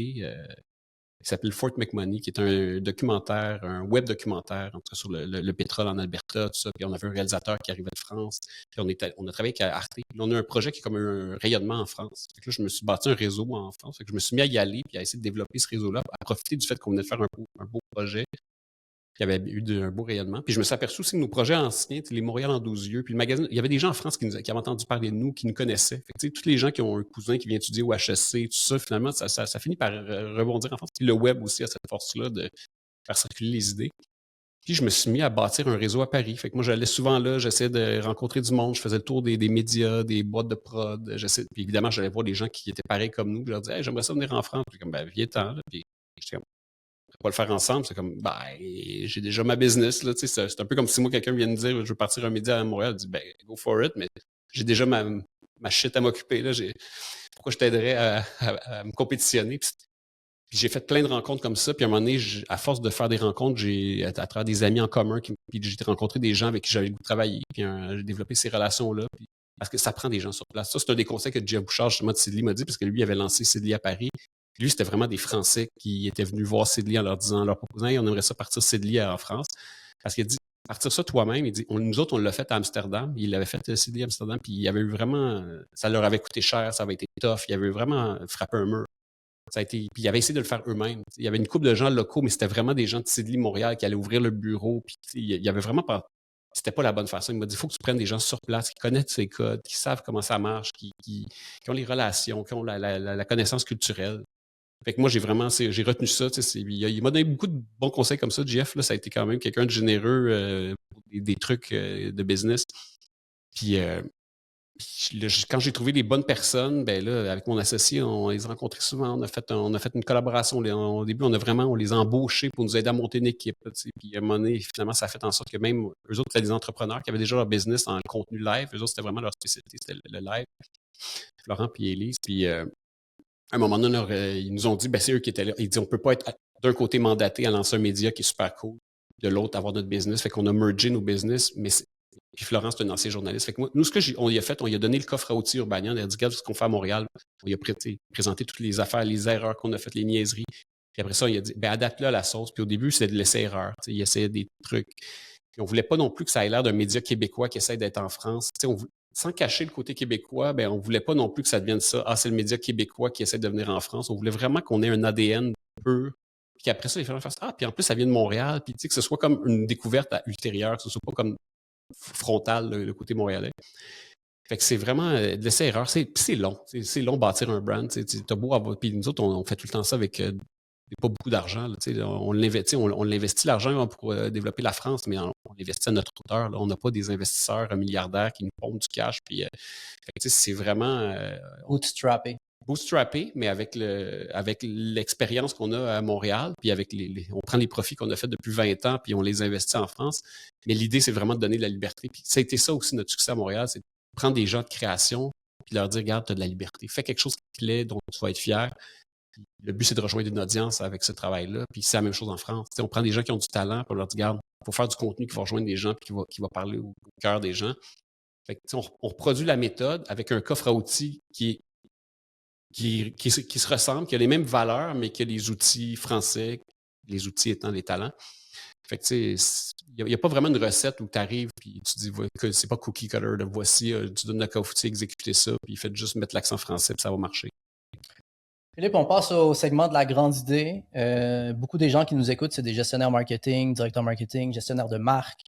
qui s'appelle Fort McMoney, qui est un documentaire, un web documentaire, en tout cas sur le pétrole en Alberta, tout ça. Puis on avait un réalisateur qui arrivait de France. Puis on a travaillé avec Arte. Puis on a un projet qui est comme un rayonnement en France. Fait que là, je me suis bâti un réseau en France. Fait que je me suis mis à y aller, puis à essayer de développer ce réseau-là, à profiter du fait qu'on venait de faire un beau projet. Il y avait eu un beau rayonnement. Puis je me suis aperçu aussi que nos projets anciens, les Montréal en 12 yeux, puis le magazine, il y avait des gens en France qui avaient entendu parler de nous, qui nous connaissaient. Fait que, tous les gens qui ont un cousin qui vient étudier au HEC, tout ça, finalement, ça finit par rebondir en France. Puis le web aussi a cette force-là de faire circuler les idées. Puis je me suis mis à bâtir un réseau à Paris. Fait que moi, j'allais souvent là, j'essayais de rencontrer du monde, je faisais le tour des médias, des boîtes de prod. Puis évidemment, j'allais voir des gens qui étaient pareils comme nous. Puis je leur disais, hey, j'aimerais ça venir en France. Puis comme, ben, viens-t'en. Puis j'étais comme, pas le faire ensemble, c'est comme, ben, j'ai déjà ma business, là, tu sais, c'est un peu comme si moi, quelqu'un vient me dire, je veux partir un média à Montréal, je dis, ben, go for it, mais j'ai déjà ma shit à m'occuper, là, pourquoi je t'aiderais à me compétitionner? Puis j'ai fait plein de rencontres comme ça, puis à un moment donné, à force de faire des rencontres, à travers des amis en commun, puis j'ai rencontré des gens avec qui j'avais le goût de travailler, puis j'ai développé ces relations-là, puis parce que ça prend des gens sur place. Ça, c'est un des conseils que Jeff Bouchard, justement, de Sidley m'a dit, parce que lui, il avait lancé Sidley à Paris. Lui, c'était vraiment des Français qui étaient venus voir Sidley en leur proposant, hey, on aimerait ça partir Sidley en France. Parce qu'il a dit, partir ça toi-même, il dit, nous autres, on l'a fait à Amsterdam. Il avait fait Sidley à Amsterdam, puis il avait eu vraiment, ça leur avait coûté cher, ça avait été tough. Il avait vraiment frappé un mur. Ça a été, puis ils avaient essayé de le faire eux-mêmes. Il y avait une couple de gens locaux, mais c'était vraiment des gens de Sidley, Montréal, qui allaient ouvrir le bureau. Puis il y avait vraiment pas. C'était pas la bonne façon. Il m'a dit, il faut que tu prennes des gens sur place qui connaissent ces codes, qui savent comment ça marche, qui ont les relations, qui ont la connaissance culturelle. Fait que moi, j'ai retenu ça. Il m'a donné beaucoup de bons conseils comme ça, Jeff. Là, ça a été quand même quelqu'un de généreux pour des trucs de business. Puis quand j'ai trouvé les bonnes personnes, ben là, avec mon associé, on les a rencontrés souvent. On a fait une collaboration. Au début, on les a embauchés pour nous aider à monter une équipe. Puis à un moment donné, finalement, ça a fait en sorte que même eux autres, c'était des entrepreneurs qui avaient déjà leur business en contenu live. Eux autres, c'était vraiment leur spécialité, c'était le live. Florent puis Élise. Puis à un moment donné, ils nous ont dit, ben c'est eux qui étaient là. Ils disent, on peut pas être d'un côté mandaté à lancer un média qui est super cool, de l'autre avoir notre business. Fait qu'on a mergé nos business, mais puis Florent, c'est un ancien journaliste. Fait que moi, nous, on y a fait, on lui a donné le coffre à outils Urbania. On a dit, regarde ce qu'on fait à Montréal. On lui a présenté toutes les affaires, les erreurs qu'on a faites, les niaiseries. Puis après ça, il a dit, ben adapte-le à la sauce. Puis au début, c'était de laisser erreur. Il essayait des trucs. Puis on voulait pas non plus que ça ait l'air d'un média québécois qui essaie d'être en France. Sans cacher le côté québécois, ben on voulait pas non plus que ça devienne ça. Ah, c'est le média québécois qui essaie de venir en France. On voulait vraiment qu'on ait un ADN pur. Puis après ça, les gens fassent, ah, puis en plus, ça vient de Montréal. Puis que ce soit comme une découverte ultérieure, que ce soit pas comme frontal, le côté montréalais. Fait que c'est vraiment de laisser erreur. C'est long. C'est long bâtir un brand. T'as beau avoir. Puis nous autres, on fait tout le temps ça avec pas beaucoup d'argent. Là, on l'investit l'argent pour développer la France, mais on l'investit à notre hauteur. Là. On n'a pas des investisseurs milliardaires qui nous pompent du cash. Puis, c'est vraiment. Bootstrappé, mais avec l'expérience qu'on a à Montréal, puis avec on prend les profits qu'on a fait depuis 20 ans, puis on les investit en France. Mais l'idée, c'est vraiment de donner de la liberté. Puis ça a été ça aussi notre succès à Montréal, c'est de prendre des gens de création, puis leur dire, regarde, tu as de la liberté. Fais quelque chose qui te plaît, dont tu vas être fier. Puis le but, c'est de rejoindre une audience avec ce travail-là. Puis c'est la même chose en France. On prend des gens qui ont du talent, puis on leur dit, regarde, il faut faire du contenu qui va rejoindre des gens, puis qui va parler au cœur des gens. Fait que, on reproduit la méthode avec un coffre à outils qui se ressemblent, qui a les mêmes valeurs, mais qui a les outils français, les outils étant les talents. Fait que, tu sais, il n'y a pas vraiment une recette où tu arrives et tu dis que c'est pas cookie cutter, de voici, tu donnes le coffre outil, exécutez ça, puis faites juste mettre l'accent français, puis ça va marcher. Philippe, on passe au segment de la grande idée. Beaucoup des gens qui nous écoutent, c'est des gestionnaires marketing, directeurs marketing, gestionnaires de marque.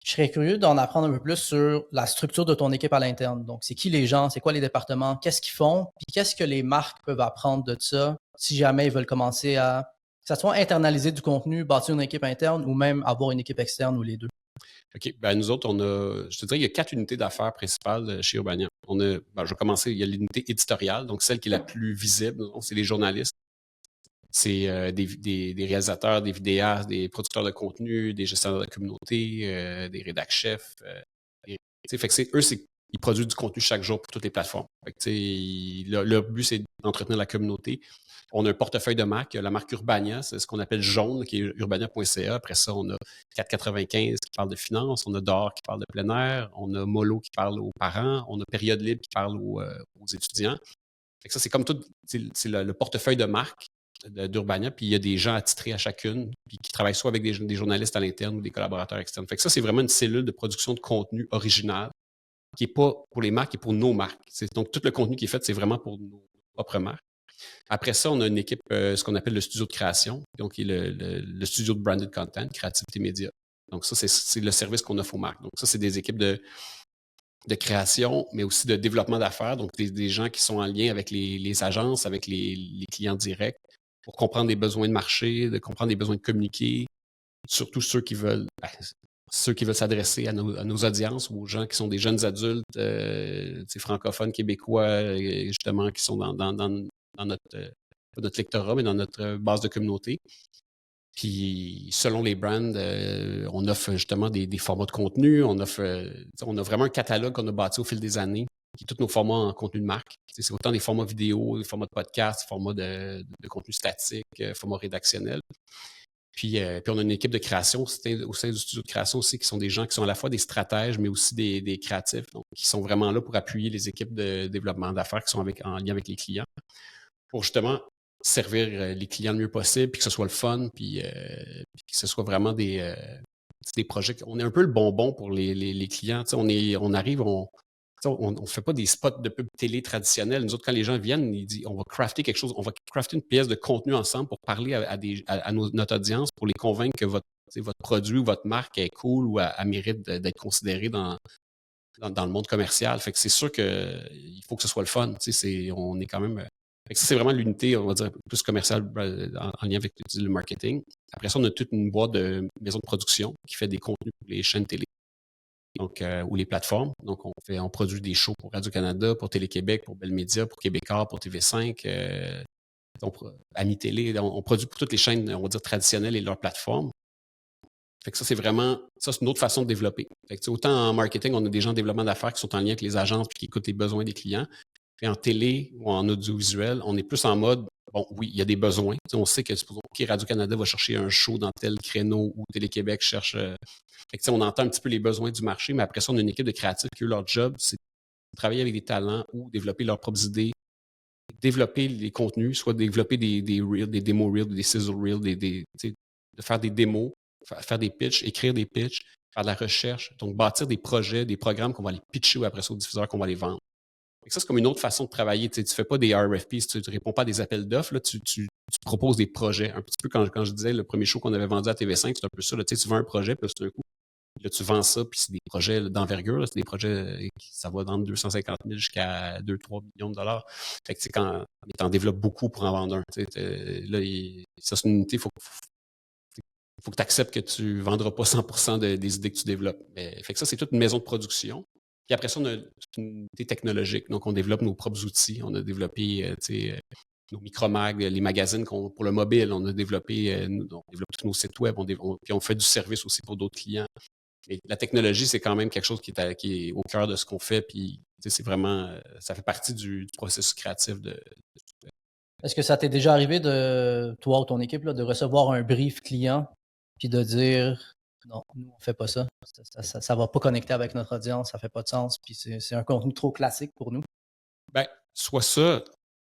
Je serais curieux d'en apprendre un peu plus sur la structure de ton équipe à l'interne. Donc, c'est qui les gens, c'est quoi les départements, qu'est-ce qu'ils font, puis qu'est-ce que les marques peuvent apprendre de ça si jamais ils veulent commencer à, que ça soit internaliser du contenu, bâtir une équipe interne ou même avoir une équipe externe ou les deux. OK. Ben, nous autres, je te dirais, il y a 4 unités d'affaires principales chez Urbania. Je vais commencer, il y a l'unité éditoriale, donc celle qui est la plus visible, c'est les journalistes. C'est des réalisateurs, des vidéastes, des producteurs de contenu, des gestionnaires de la communauté, des rédac-chefs. Fait que ils produisent du contenu chaque jour pour toutes les plateformes. Fait que, leur but, c'est d'entretenir la communauté. On a un portefeuille de marques. La marque Urbania, c'est ce qu'on appelle jaune, qui est urbania.ca. Après ça, on a 4,95 qui parle de finances. On a Dehors qui parle de plein air. On a Molo qui parle aux parents. On a Période libre qui parle aux étudiants. Fait que ça, c'est comme tout, c'est le portefeuille de marques d'Urbania, puis il y a des gens attitrés à chacune, puis qui travaillent soit avec des journalistes à l'interne ou des collaborateurs externes. Fait que ça, c'est vraiment une cellule de production de contenu original qui n'est pas pour les marques, qui est pour nos marques. Donc, tout le contenu qui est fait, c'est vraiment pour nos propres marques. Après ça, on a une équipe, ce qu'on appelle le studio de création, donc qui est le studio de branded content, créativité média. Donc, ça, c'est le service qu'on offre aux marques. Donc, ça, c'est des équipes de création, mais aussi de développement d'affaires, donc des gens qui sont en lien avec les agences, avec les clients directs, pour comprendre des besoins de marché, de comprendre des besoins de communiquer, surtout ceux qui veulent s'adresser à nos audiences ou aux gens qui sont des jeunes adultes francophones, québécois, justement, qui sont dans notre lectorat, mais dans notre base de communauté. Puis, selon les brands, on offre justement des formats de contenu. On a vraiment un catalogue qu'on a bâti au fil des années, qui est tous nos formats en contenu de marque. C'est autant des formats vidéo, des formats de podcast, des formats de contenu statique, formats rédactionnels. Puis, on a une équipe de création au sein du studio de création aussi, qui sont des gens qui sont à la fois des stratèges, mais aussi des créatifs, donc qui sont vraiment là pour appuyer les équipes de développement d'affaires qui sont en lien avec les clients, pour justement servir les clients le mieux possible, puis que ce soit le fun, puis que ce soit vraiment des projets. On est un peu le bonbon pour les clients. On arrive, on fait pas des spots de pub télé traditionnels. Nous autres, quand les gens viennent, ils disent on va crafter quelque chose, on va crafter une pièce de contenu ensemble pour parler à notre audience, pour les convaincre que votre produit ou votre marque est cool ou a mérite d'être considéré dans le monde commercial. Fait que c'est sûr qu'il faut que ce soit le fun. On est quand même. Fait que ça, c'est vraiment l'unité, on va dire, plus commerciale en lien avec le marketing. Après ça, on a toute une boîte de maisons de production qui fait des contenus pour les chaînes télé. Donc, ou les plateformes. Donc, on produit des shows pour Radio-Canada, pour Télé-Québec, pour Bell Media, pour Québécois, pour TV5, Ami Télé. On produit pour toutes les chaînes, on va dire, traditionnelles et leurs plateformes. Fait que ça, c'est une autre façon de développer. Fait que, autant en marketing, on a des gens en développement d'affaires qui sont en lien avec les agences et qui écoutent les besoins des clients. Puis en télé ou en audiovisuel, on est plus en mode, bon, oui, il y a des besoins. On sait que, Radio-Canada va chercher un show dans tel créneau ou Télé-Québec cherche. Fait que, on entend un petit peu les besoins du marché, mais après ça, on a une équipe de créatifs qui, leur job, c'est de travailler avec des talents ou développer leurs propres idées, développer les contenus, soit développer des reels, des démos reels, des sizzle reels, de faire des démos, faire des pitchs, écrire des pitchs, faire de la recherche, donc bâtir des projets, des programmes qu'on va aller pitcher après ça aux diffuseurs, qu'on va les vendre. Ça, c'est comme une autre façon de travailler. Tu ne fais pas des RFP, tu ne réponds pas à des appels d'offres, tu proposes des projets. Un petit peu quand je disais le premier show qu'on avait vendu à TV5, c'est un peu ça. Là, tu vends un projet, puis là, tout d'un coup, là, tu vends ça, puis c'est des projets d'envergure. C'est des projets ça va dans 250 000 jusqu'à 2-3 millions de dollars. Fait que quand tu en développes beaucoup pour en vendre un. Là, ça, c'est une unité, il faut que tu acceptes que tu ne vendras pas 100% des idées que tu développes. Fait que ça, c'est toute une maison de production. Puis après ça, on a toute une unité technologique. Donc, on développe nos propres outils. On a développé nos micromags, les magazines pour le mobile. On développe tous nos sites web. Puis on fait du service aussi pour d'autres clients. Et la technologie, c'est quand même quelque chose qui est au cœur de ce qu'on fait. Puis, c'est vraiment, ça fait partie du processus créatif Est-ce que ça t'est déjà arrivé toi ou ton équipe, là, de recevoir un brief client puis de dire non, nous, on fait pas ça. Ça va pas connecter avec notre audience, ça fait pas de sens, puis c'est un contenu trop classique pour nous? Ben, soit ça,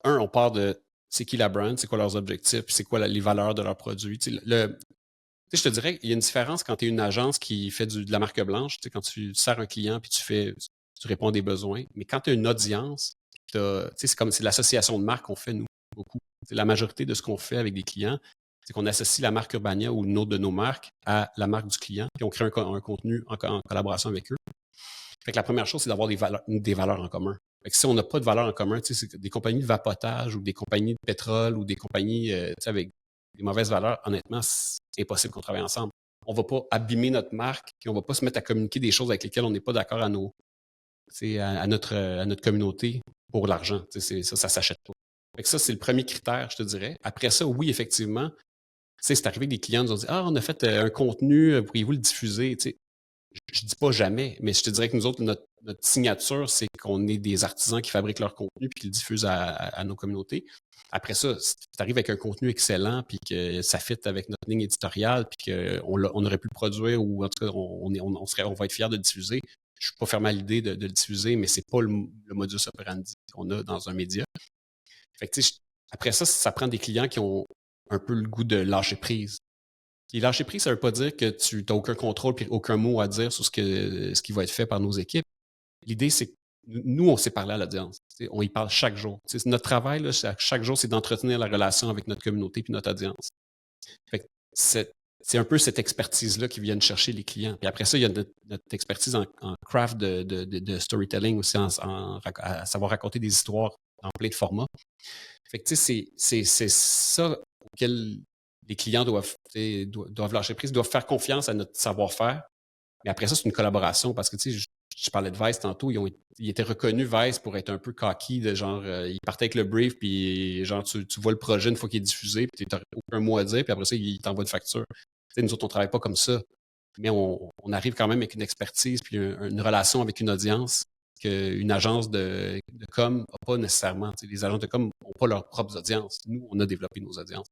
on part de c'est qui la brand, c'est quoi leurs objectifs, puis c'est quoi les valeurs de leurs produits. Je te dirais qu'il y a une différence quand tu es une agence qui fait de la marque blanche, quand tu sers un client puis tu réponds à des besoins. Mais quand tu as une audience, c'est l'association de marques qu'on fait, nous, beaucoup. La majorité de ce qu'on fait avec des clients, c'est qu'on associe la marque Urbania ou une autre de nos marques à la marque du client, puis on crée un contenu en collaboration avec eux. Fait que la première chose, c'est d'avoir des valeurs en commun. Fait que si on n'a pas de valeurs en commun, c'est des compagnies de vapotage ou des compagnies de pétrole ou des compagnies avec des mauvaises valeurs, honnêtement, c'est impossible qu'on travaille ensemble. On ne va pas abîmer notre marque, puis on ne va pas se mettre à communiquer des choses avec lesquelles on n'est pas d'accord à notre communauté pour l'argent. Ça ne s'achète pas. Fait que ça, c'est le premier critère, je te dirais. Après ça, oui, effectivement, c'est arrivé que des clients nous ont dit « Ah, on a fait un contenu, pourriez-vous le diffuser? » Je ne dis pas jamais, mais je te dirais que nous autres, notre signature, c'est qu'on est des artisans qui fabriquent leur contenu puis qui le diffusent à nos communautés. Après ça, si tu arrives avec un contenu excellent puis que ça fit avec notre ligne éditoriale puis qu'on aurait pu le produire ou en tout cas, on va être fiers de le diffuser, je ne suis pas fermé à l'idée de le diffuser, mais ce n'est pas le modus operandi qu'on a dans un média. Fait que, après ça prend des clients qui ont un peu le goût de lâcher prise. Et lâcher prise, ça ne veut pas dire que tu n'as aucun contrôle et aucun mot à dire sur ce qui va être fait par nos équipes. L'idée, c'est que nous, on s'est parlé à l'audience. On y parle chaque jour. Notre travail, là, chaque jour, c'est d'entretenir la relation avec notre communauté et notre audience. Fait que c'est un peu cette expertise-là qui vient chercher les clients. Puis après ça, il y a notre expertise en craft de storytelling aussi, à savoir raconter des histoires en plein de formats. Fait que c'est ça auquel les clients doivent lâcher prise, doivent faire confiance à notre savoir-faire. Mais après ça, c'est une collaboration parce que je parlais de Vice tantôt, ils étaient reconnus, Vice, pour être un peu cocky, de genre, ils partaient avec le brief, puis genre, tu vois le projet une fois qu'il est diffusé, puis tu n'as aucun mot à dire, puis après ça, ils t'envoient une facture. Nous autres, on ne travaille pas comme ça, mais on arrive quand même avec une expertise, puis une relation avec une audience qu'une agence de com n'a pas nécessairement. Les agences de com n'ont pas leurs propres audiences. Nous, on a développé nos audiences.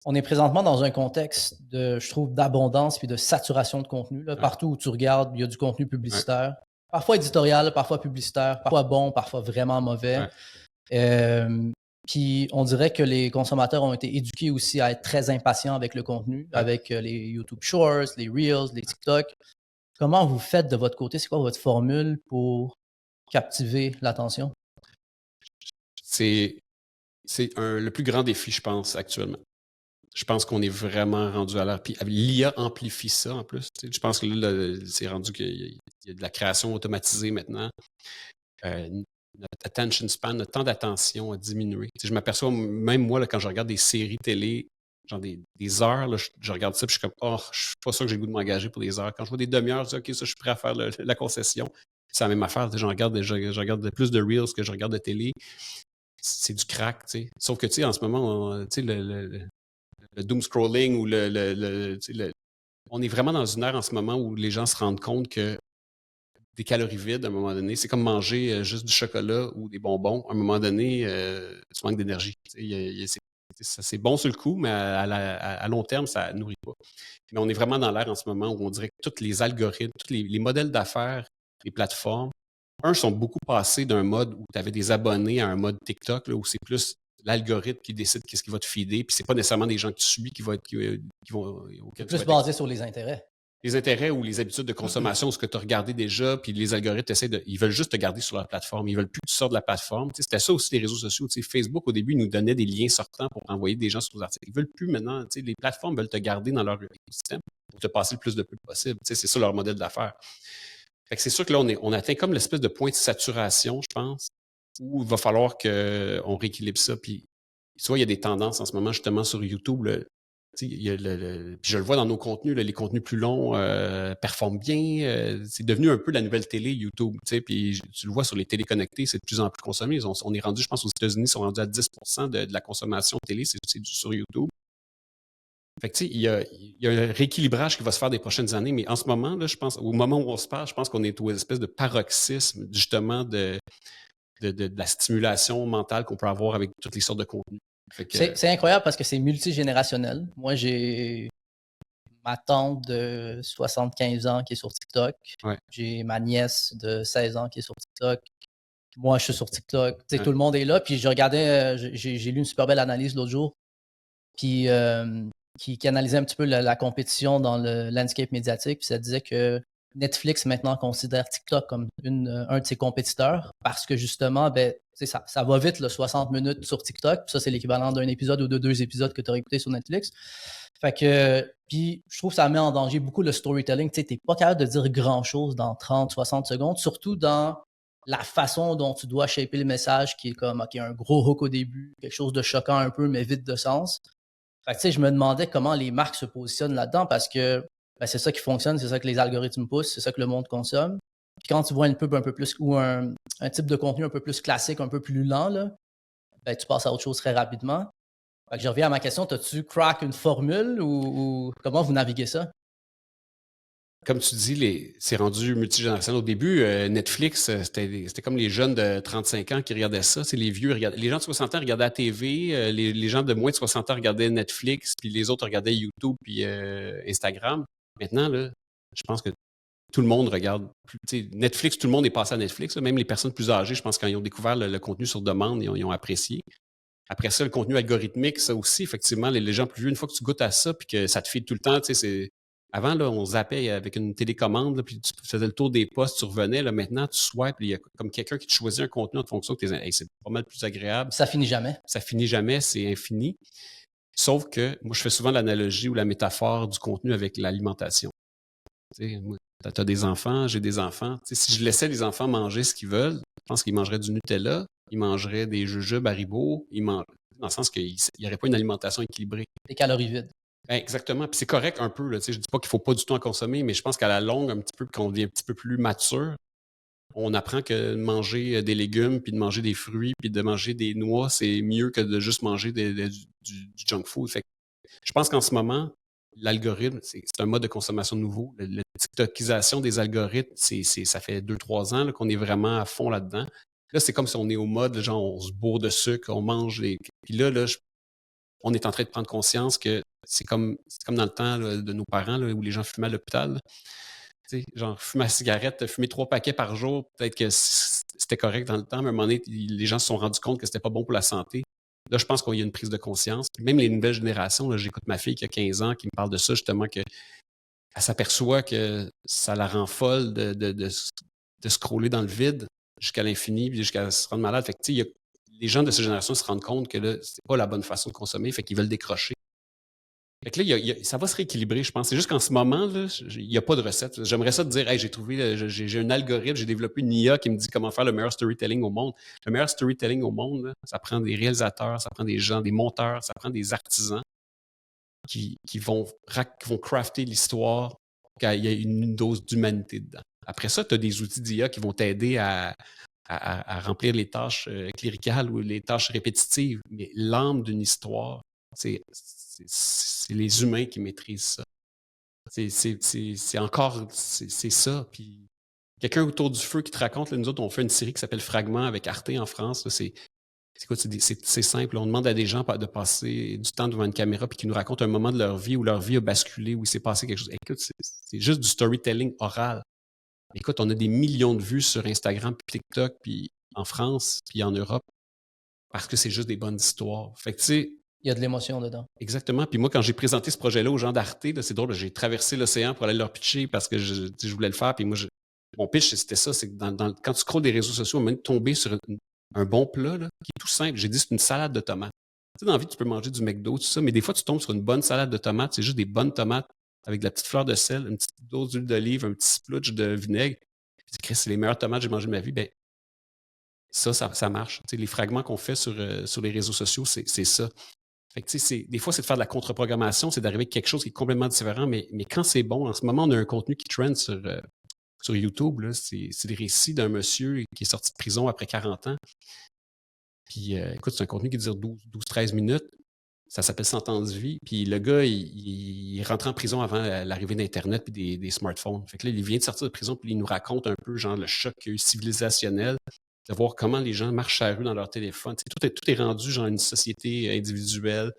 On est présentement dans un contexte je trouve, d'abondance puis de saturation de contenu. Là. Ouais. Partout où tu regardes, il y a du contenu publicitaire. Ouais. Parfois éditorial, parfois publicitaire, parfois bon, parfois vraiment mauvais. Ouais. Puis on dirait que les consommateurs ont été éduqués aussi à être très impatients avec le contenu, avec les YouTube Shorts, les Reels, les TikTok. Comment vous faites de votre côté? C'est quoi votre formule pour captiver l'attention? C'est le plus grand défi, je pense, actuellement. Je pense qu'on est vraiment rendu à l'heure. Puis l'IA amplifie ça en plus. Je pense que là, c'est rendu qu'il y a de la création automatisée maintenant. Notre attention span, notre temps d'attention a diminué. Je m'aperçois, même moi, là, quand je regarde des séries télé, genre des heures, là, je regarde ça, puis je suis comme, je suis pas sûr que j'ai le goût de m'engager pour des heures. Quand je vois des demi-heures, je dis, OK, ça, je suis prêt à faire la concession. C'est la même affaire. Je regarde plus de Reels que je regarde de télé. C'est du crack, tu sais. Sauf que, en ce moment, le doom scrolling ou on est vraiment dans une ère en ce moment où les gens se rendent compte que des calories vides, à un moment donné, c'est comme manger juste du chocolat ou des bonbons. À un moment donné, tu manques d'énergie. C'est bon sur le coup, mais à long terme, ça ne nourrit pas. Mais on est vraiment dans l'ère en ce moment où on dirait que tous les algorithmes, tous les modèles d'affaires, les plateformes, sont beaucoup passés d'un mode où tu avais des abonnés à un mode TikTok, là, où c'est plus l'algorithme qui décide qu'est-ce qui va te feeder, puis c'est pas nécessairement des gens que tu suis qui vont plus basé sur les intérêts. Les intérêts ou les habitudes de consommation, ce que tu as regardé déjà, puis les algorithmes ils veulent juste te garder sur leur plateforme. Ils veulent plus que tu sors de la plateforme. C'était ça aussi les réseaux sociaux. Facebook, au début, ils nous donnaient des liens sortants pour envoyer des gens sur nos articles. Ils veulent plus maintenant. Les plateformes veulent te garder dans leur écosystème pour te passer le plus de pub possible. C'est ça leur modèle d'affaires. Fait que c'est sûr que là, on atteint comme l'espèce de point de saturation, je pense, où il va falloir qu'on rééquilibre ça. Puis, tu vois, il y a des tendances en ce moment, justement, sur YouTube. Puis je le vois dans nos contenus, les contenus plus longs performent bien. C'est devenu un peu la nouvelle télé, YouTube. Puis tu le vois sur les télés connectées, c'est de plus en plus consommé. On est rendu, je pense, aux États-Unis, ils sont rendus à 10% de la consommation télé, c'est sur YouTube. Fait que, il y a un rééquilibrage qui va se faire des prochaines années, mais en ce moment, là, je pense, au moment où on se parle, je pense qu'on est aux espèces de paroxysme, justement, de la stimulation mentale qu'on peut avoir avec toutes les sortes de contenus. C'est incroyable parce que c'est multigénérationnel. Moi, j'ai ma tante de 75 ans qui est sur TikTok. Ouais. J'ai ma nièce de 16 ans qui est sur TikTok. Moi, je suis sur TikTok. Ouais. Tout le monde est là. Puis je regardais, j'ai lu une super belle analyse l'autre jour puis, qui analysait un petit peu la compétition dans le landscape médiatique. Puis ça disait que Netflix maintenant considère TikTok comme un de ses compétiteurs parce que justement, ça va vite, 60 minutes sur TikTok. Puis ça, c'est l'équivalent d'un épisode ou de 2 épisodes que tu aurais écouté sur Netflix. Fait que, puis je trouve que ça met en danger beaucoup le storytelling. Tu n'es pas capable de dire grand-chose dans 30, 60 secondes, surtout dans la façon dont tu dois shaper le message qui est comme, OK, un gros hook au début, quelque chose de choquant un peu, mais vide de sens. Fait que, je me demandais comment les marques se positionnent là-dedans parce que c'est ça qui fonctionne, c'est ça que les algorithmes poussent, c'est ça que le monde consomme. Puis quand tu vois une pub un peu plus ou un type de contenu un peu plus classique, un peu plus lent, là, tu passes à autre chose très rapidement. Fait que je reviens à ma question, as-tu crack une formule ou comment vous naviguez ça? Comme tu dis, c'est rendu multigénérationnel. Au début, Netflix, c'était comme les jeunes de 35 ans qui regardaient ça. C'est les vieux les gens de 60 ans regardaient la TV, les gens de moins de 60 ans regardaient Netflix, puis les autres regardaient YouTube puis Instagram. Maintenant, là, je pense que tout le monde regarde. Netflix, tout le monde est passé à Netflix. Même les personnes plus âgées, je pense, quand ils ont découvert le contenu sur demande, ils ont apprécié. Après ça, le contenu algorithmique, ça aussi, effectivement, les gens plus vieux, une fois que tu goûtes à ça, puis que ça te feed tout le temps, tu sais, avant, là, on zappait avec une télécommande, là, puis tu faisais le tour des postes, tu revenais. Là, maintenant, tu swipes, il y a comme quelqu'un qui te choisit un contenu en fonction de tes... Hey, c'est pas mal plus agréable. Ça finit jamais. Ça finit jamais, c'est infini. Sauf que moi, je fais souvent l'analogie ou la métaphore du contenu avec l'alimentation. Tu as des enfants, j'ai des enfants. Tu sais, si je laissais les enfants manger ce qu'ils veulent, je pense qu'ils mangeraient du Nutella, ils mangeraient des jujubes Haribo, dans le sens qu'il n'y aurait pas une alimentation équilibrée. Des calories vides. Ben, exactement. Puis c'est correct un peu. Là, je ne dis pas qu'il ne faut pas du tout en consommer, mais je pense qu'à la longue, un petit peu, quand on devient un petit peu plus mature, on apprend que de manger des légumes, puis de manger des fruits, puis de manger des noix, c'est mieux que de juste manger du junk food. Fait que je pense qu'en ce moment, l'algorithme, c'est un mode de consommation nouveau. La TikTokisation des algorithmes, ça fait 2-3 ans là, qu'on est vraiment à fond là-dedans. Là, c'est comme si on est au mode, genre, on se bourre de sucre, on mange les... Puis là, on est en train de prendre conscience que c'est comme dans le temps là, de nos parents là, où les gens fumaient à l'hôpital. Tu sais, genre, fumer la cigarette, fumer 3 paquets par jour, peut-être que c'était correct dans le temps, mais à un moment donné, les gens se sont rendus compte que c'était pas bon pour la santé. Là, je pense qu'il y a une prise de conscience. Puis même les nouvelles générations, là, j'écoute ma fille qui a 15 ans qui me parle de ça, justement, qu'elle s'aperçoit que ça la rend folle de scroller dans le vide jusqu'à l'infini, puis jusqu'à se rendre malade. Fait que, tu sais, les gens de cette génération se rendent compte que là, c'est pas la bonne façon de consommer, fait qu'ils veulent décrocher. Fait que là, ça va se rééquilibrer, je pense. C'est juste qu'en ce moment, là, il n'y a pas de recette. J'aimerais ça te dire, hey, j'ai trouvé, j'ai un algorithme, j'ai développé une IA qui me dit comment faire le meilleur storytelling au monde. Le meilleur storytelling au monde, là, ça prend des réalisateurs, ça prend des gens, des monteurs, ça prend des artisans qui vont crafter l'histoire pour qu'il y ait une dose d'humanité dedans. Après ça, tu as des outils d'IA qui vont t'aider à remplir les tâches cléricales ou les tâches répétitives. Mais l'âme d'une histoire, c'est les humains qui maîtrisent ça. C'est encore, c'est ça. Puis quelqu'un autour du feu qui te raconte, là, nous autres, on fait une série qui s'appelle Fragments avec Arte en France. Là, c'est simple. On demande à des gens de passer du temps devant une caméra puis qui nous racontent un moment de leur vie où leur vie a basculé, où il s'est passé quelque chose. Écoute, c'est juste du storytelling oral. Écoute, on a des millions de vues sur Instagram, puis TikTok, puis en France, puis en Europe, parce que c'est juste des bonnes histoires. Fait que, tu sais, il y a de l'émotion dedans. Exactement. Puis moi, quand j'ai présenté ce projet-là aux gens d'Arte, c'est drôle, j'ai traversé l'océan pour aller leur pitcher parce que je voulais le faire. Puis moi, mon pitch, c'était ça, c'est que quand tu scrolles des réseaux sociaux, on va même tomber sur un bon plat là, qui est tout simple. J'ai dit, c'est une salade de tomates. Tu sais, dans la vie, tu peux manger du McDo, tout ça, mais des fois, tu tombes sur une bonne salade de tomates. C'est juste des bonnes tomates avec de la petite fleur de sel, une petite dose d'huile d'olive, un petit splooge de vinaigre. Puis tu dis, c'est les meilleures tomates que j'ai mangées de ma vie. Ben, ça marche. Tu sais, les fragments qu'on fait sur les réseaux sociaux, c'est ça. Fait que, des fois, c'est de faire de la contre-programmation, c'est d'arriver avec quelque chose qui est complètement différent, mais quand c'est bon, en ce moment, on a un contenu qui trend sur YouTube. Là, c'est des récits d'un monsieur qui est sorti de prison après 40 ans. Puis, écoute, c'est un contenu qui dure 12-13 minutes. Ça s'appelle Sentence vie. Puis le gars, il est rentré en prison avant l'arrivée d'Internet et des smartphones. Fait que là, il vient de sortir de prison, puis il nous raconte un peu, genre, le choc qu'il y a eu civilisationnel, de voir comment les gens marchent à la rue dans leur téléphone. Tout est rendu, genre, une société individuelle.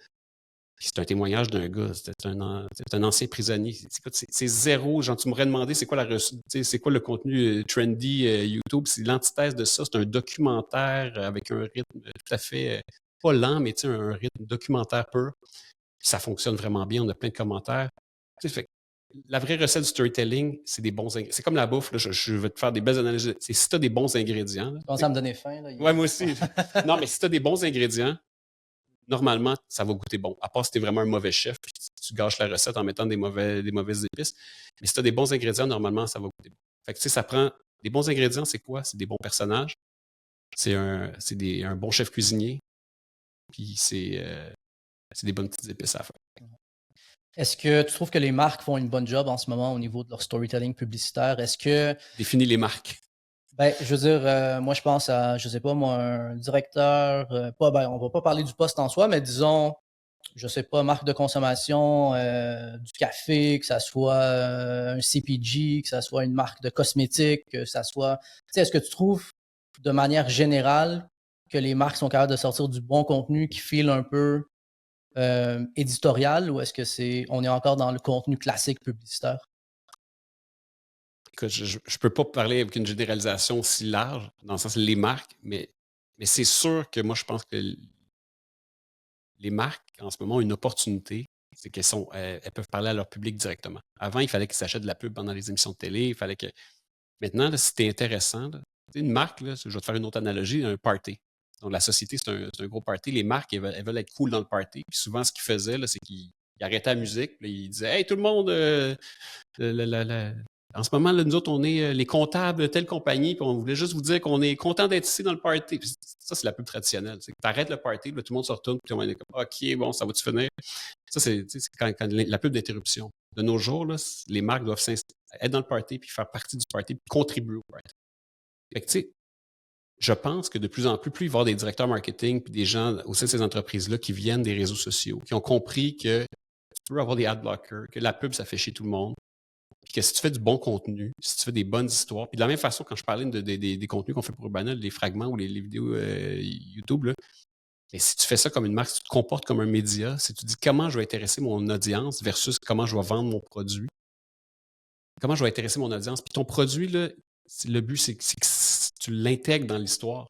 Puis c'est un témoignage d'un gars, c'est un ancien prisonnier. C'est zéro. Genre, tu m'aurais demandé c'est quoi le contenu trendy YouTube. C'est l'antithèse de ça. C'est un documentaire avec un rythme tout à fait pas lent, mais un rythme documentaire pur. Puis ça fonctionne vraiment bien. On a plein de commentaires. Fait, la vraie recette du storytelling, c'est des bons ingrédients. C'est comme la bouffe. Là, je vais te faire des belles analyses. C'est si tu as des bons ingrédients. Tu commences à me donner faim. Là, ouais, moi aussi. Non, mais si tu as des bons ingrédients, normalement, ça va goûter bon. À part si tu es vraiment un mauvais chef, puis tu gâches la recette en mettant des mauvaises épices. Mais si tu as des bons ingrédients, normalement, ça va goûter bon. Fait que, tu sais, ça prend des bons ingrédients, c'est quoi? C'est des bons personnages. C'est un bon chef cuisinier. Puis c'est des bonnes petites épices à faire. Est-ce que tu trouves que les marques font une bonne job en ce moment au niveau de leur storytelling publicitaire? Est-ce que... Définis les marques. Ben, je veux dire, moi, je pense à, je sais pas, moi, un directeur, on va pas parler du poste en soi, mais disons, je sais pas, marque de consommation, du café, que ça soit un CPG, que ça soit une marque de cosmétiques, que ça soit... Tu sais, est-ce que tu trouves, de manière générale, que les marques sont capables de sortir du bon contenu qui file un peu éditorial, ou est-ce que on est encore dans le contenu classique publicitaire? Écoute, je ne peux pas parler avec une généralisation aussi large, dans le sens les marques, mais c'est sûr que moi, je pense que les marques, en ce moment, ont une opportunité, c'est elles peuvent parler à leur public directement. Avant, il fallait qu'ils s'achètent de la pub pendant les émissions de télé, il fallait que... Maintenant, là, si t'es intéressant, là, une marque, là, je vais te faire une autre analogie, un party. Donc, la société, c'est un gros party. Les marques, elles veulent être cool dans le party. Puis souvent, ce qu'ils faisaient, là, c'est qu'ils arrêtaient la musique, puis ils disaient « Hey, tout le monde, en ce moment, là, nous autres, on est les comptables de telle compagnie, puis on voulait juste vous dire qu'on est content d'être ici dans le party. » Puis ça, c'est la pub traditionnelle. Tu arrêtes le party, puis tout le monde se retourne, puis tout le monde est comme « OK, bon, ça va-tu finir? » Ça, c'est quand la pub d'interruption. De nos jours, là, les marques doivent être dans le party, puis faire partie du party, puis contribuer au party. Fait que, tu sais, je pense que de plus en plus, il va y avoir des directeurs marketing puis des gens au sein de ces entreprises-là qui viennent des réseaux sociaux, qui ont compris que tu peux avoir des ad blockers, que la pub, ça fait chier tout le monde, puis que si tu fais du bon contenu, si tu fais des bonnes histoires, puis de la même façon, quand je parlais des contenus qu'on fait pour Urbana, les fragments ou les vidéos YouTube, là, mais si tu fais ça comme une marque, si tu te comportes comme un média, si tu dis comment je vais intéresser mon audience versus comment je vais vendre mon produit, comment je vais intéresser mon audience, puis ton produit, là, le but, c'est que tu l'intègres dans l'histoire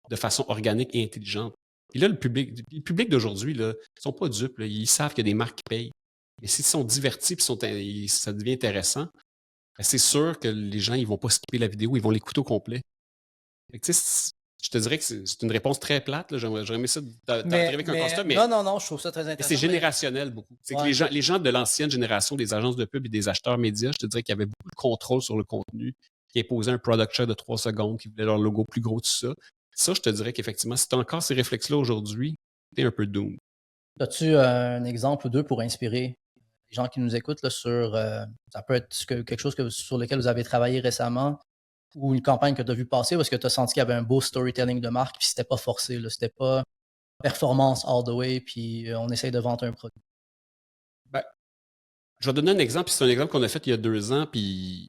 de façon organique et intelligente. Et là, le public d'aujourd'hui, là, ils sont pas dupes. Là, ils savent qu'il y a des marques qui payent. Mais s'ils sont divertis et ça devient intéressant, ben, c'est sûr que les gens ils vont pas skipper la vidéo, ils vont l'écouter au complet. Fait que, je te dirais que c'est une réponse très plate. J'aurais aimé ça d'arriver avec un constat, mais non, je trouve ça très intéressant. c'est générationnel beaucoup. C'est que les gens de l'ancienne génération des agences de pub et des acheteurs médias, je te dirais qu'il y avait beaucoup de contrôle sur le contenu, qui imposait un product share de 3 secondes, qui voulait leur logo plus gros, tout ça. Ça, je te dirais qu'effectivement, si tu as encore ces réflexes-là aujourd'hui, tu es un peu doomed. As-tu un exemple ou deux pour inspirer les gens qui nous écoutent là, sur ça peut être quelque chose sur lequel vous avez travaillé récemment ou une campagne que tu as vu passer ou est-ce que tu as senti qu'il y avait un beau storytelling de marque puis c'était pas forcé, c'était pas performance all the way puis on essaye de vendre un produit? Ben, je vais donner un exemple, puis c'est un exemple qu'on a fait il y a 2 ans, puis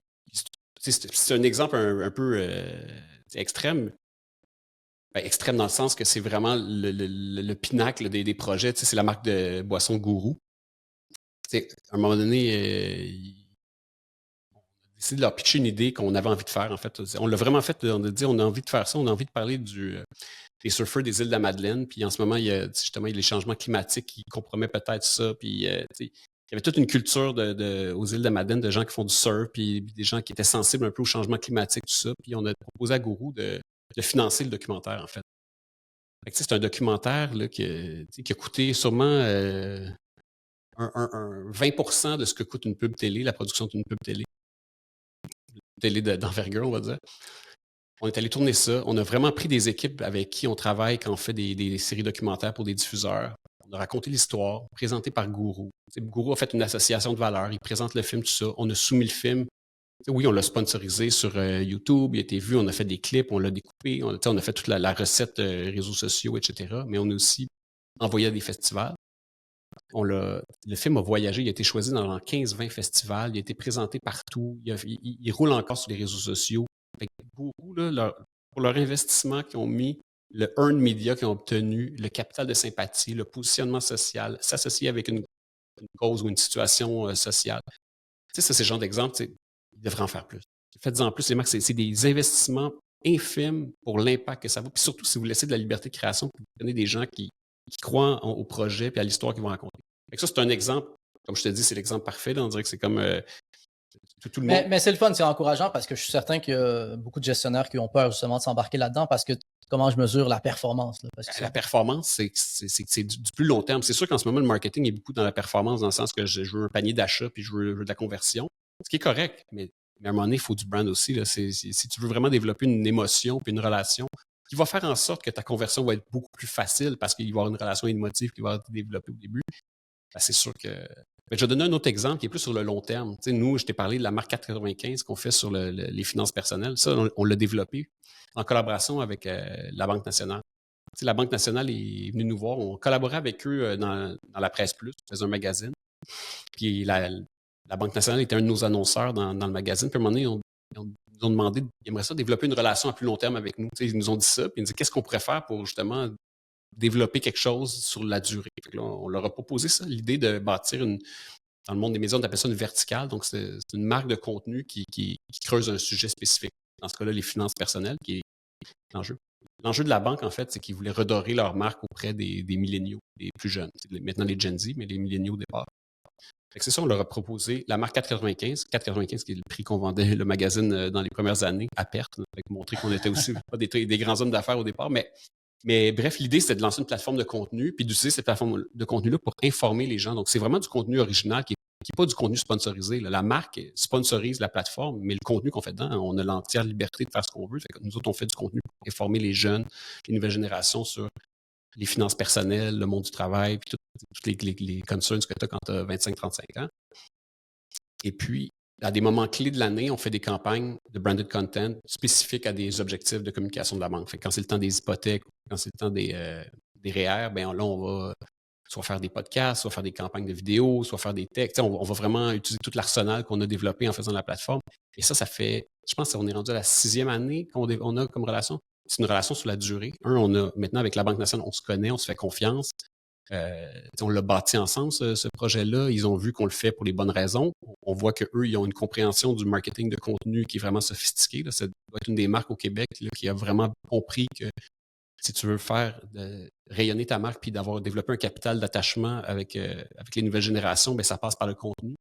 c'est un exemple un peu extrême. Ben, extrême dans le sens que c'est vraiment le pinacle des projets. C'est la marque de boisson Gourou. À un moment donné, on a décidé de leur pitcher une idée qu'on avait envie de faire. En fait, on l'a vraiment fait. On a dit on a envie de faire ça. On a envie de parler des surfeurs des îles de la Madeleine. Puis en ce moment, il y a justement les changements climatiques qui compromettent peut-être ça. Puis il y avait toute une culture aux îles de la Madeleine de gens qui font du surf, puis des gens qui étaient sensibles un peu au changement climatique, tout ça. Puis on a proposé à Gourou de financer le documentaire, en fait. C'est un documentaire là, qui a coûté sûrement un 20% de ce que coûte une pub télé, la production d'une pub télé d'envergure, on va dire. On est allé tourner ça. On a vraiment pris des équipes avec qui on travaille quand on fait des séries documentaires pour des diffuseurs. On a raconté l'histoire, présenté par Gourou. Gourou a fait une association de valeurs. Il présente le film, tout ça. On a soumis le film. Oui, on l'a sponsorisé sur YouTube, il a été vu, on a fait des clips, on l'a découpé, on a fait toute la recette réseaux sociaux, etc. Mais on a aussi envoyé à des festivals. Le film a voyagé, il a été choisi dans 15-20 festivals, il a été présenté partout, il roule encore sur les réseaux sociaux. Fait que Gourou, là, pour leur investissement qu'ils ont mis, le earned media qu'ils ont obtenu, le capital de sympathie, le positionnement social, s'associer avec une cause ou une situation sociale. Tu sais, ça, c'est le genre d'exemple, ils devraient en faire plus. Faites-en plus, les marques, c'est des investissements infimes pour l'impact que ça vaut. Puis surtout, si vous laissez de la liberté de création, vous prenez des gens qui croient au projet et à l'histoire qu'ils vont raconter. Fait que ça, c'est un exemple. Comme je te dis, c'est l'exemple parfait. Là. On dirait que c'est comme tout le monde. Mais c'est le fun, c'est encourageant parce que je suis certain qu'il y a beaucoup de gestionnaires qui ont peur justement de s'embarquer là-dedans parce que comment je mesure la performance? Là, parce que la performance, c'est du plus long terme. C'est sûr qu'en ce moment, le marketing est beaucoup dans la performance, dans le sens que je veux un panier d'achat puis je veux de la conversion, ce qui est correct, mais à un moment donné, il faut du brand aussi. Là. Si tu veux vraiment développer une émotion puis une relation qui va faire en sorte que ta conversion va être beaucoup plus facile parce qu'il va y avoir une relation émotive qui va être développée au début, ben c'est sûr que... Mais je vais donner un autre exemple qui est plus sur le long terme. Tu sais, nous, je t'ai parlé de la marque 495 qu'on fait sur les finances personnelles. Ça, on l'a développé en collaboration avec la Banque nationale. Tu sais, la Banque nationale est venue nous voir. On collaborait avec eux dans la Presse Plus, on faisait un magazine. Puis la Banque nationale était un de nos annonceurs dans le magazine. Puis à un moment donné, ils nous ont demandé, ils aimeraient ça développer une relation à plus long terme avec nous. Tu sais, ils nous ont dit ça, puis ils nous dit qu'est-ce qu'on pourrait faire pour justement développer quelque chose sur la durée. Fait que là, on leur a proposé ça, l'idée de bâtir dans le monde des médias, on appelle ça une verticale. Donc, c'est une marque de contenu qui creuse un sujet spécifique. Dans ce cas-là, les finances personnelles, qui est l'enjeu. l'enjeu de la banque, en fait, c'est qu'ils voulaient redorer leur marque auprès des milléniaux, des plus jeunes. Maintenant les Gen Z, mais les milléniaux au départ. Fait que c'est ça, on leur a proposé la marque 4,95. 4,95 qui est le prix qu'on vendait le magazine dans les premières années, à perte. Fait que montrer qu'on était aussi pas des grands hommes d'affaires au départ. Mais bref, l'idée, c'était de lancer une plateforme de contenu, puis d'utiliser cette plateforme de contenu-là pour informer les gens. Donc, c'est vraiment du contenu original qui n'est pas du contenu sponsorisé. Là. La marque sponsorise la plateforme, mais le contenu qu'on fait dedans, on a l'entière liberté de faire ce qu'on veut. Fait que nous autres, on fait du contenu pour informer les jeunes, les nouvelles générations sur les finances personnelles, le monde du travail, puis toutes les concerns que tu as quand tu as 25-35 ans. Et puis, à des moments clés de l'année, on fait des campagnes de branded content spécifiques à des objectifs de communication de la banque. Fait que quand c'est le temps des hypothèques, quand c'est le temps des REER, ben là, on va soit faire des podcasts, soit faire des campagnes de vidéos, soit faire des textes. On va vraiment utiliser tout l'arsenal qu'on a développé en faisant la plateforme. Et ça fait, je pense qu'on est rendu à la 6e année qu'on a comme relation. C'est une relation sur la durée. On a maintenant avec la Banque nationale, on se connaît, on se fait confiance. On l'a bâti ensemble, ce projet-là. Ils ont vu qu'on le fait pour les bonnes raisons. On voit qu'eux, ils ont une compréhension du marketing de contenu qui est vraiment sophistiquée. Là. Ça doit être une des marques au Québec là, qui a vraiment compris que si tu veux faire rayonner ta marque puis d'avoir développé un capital d'attachement avec les nouvelles générations, ben ça passe par le contenu.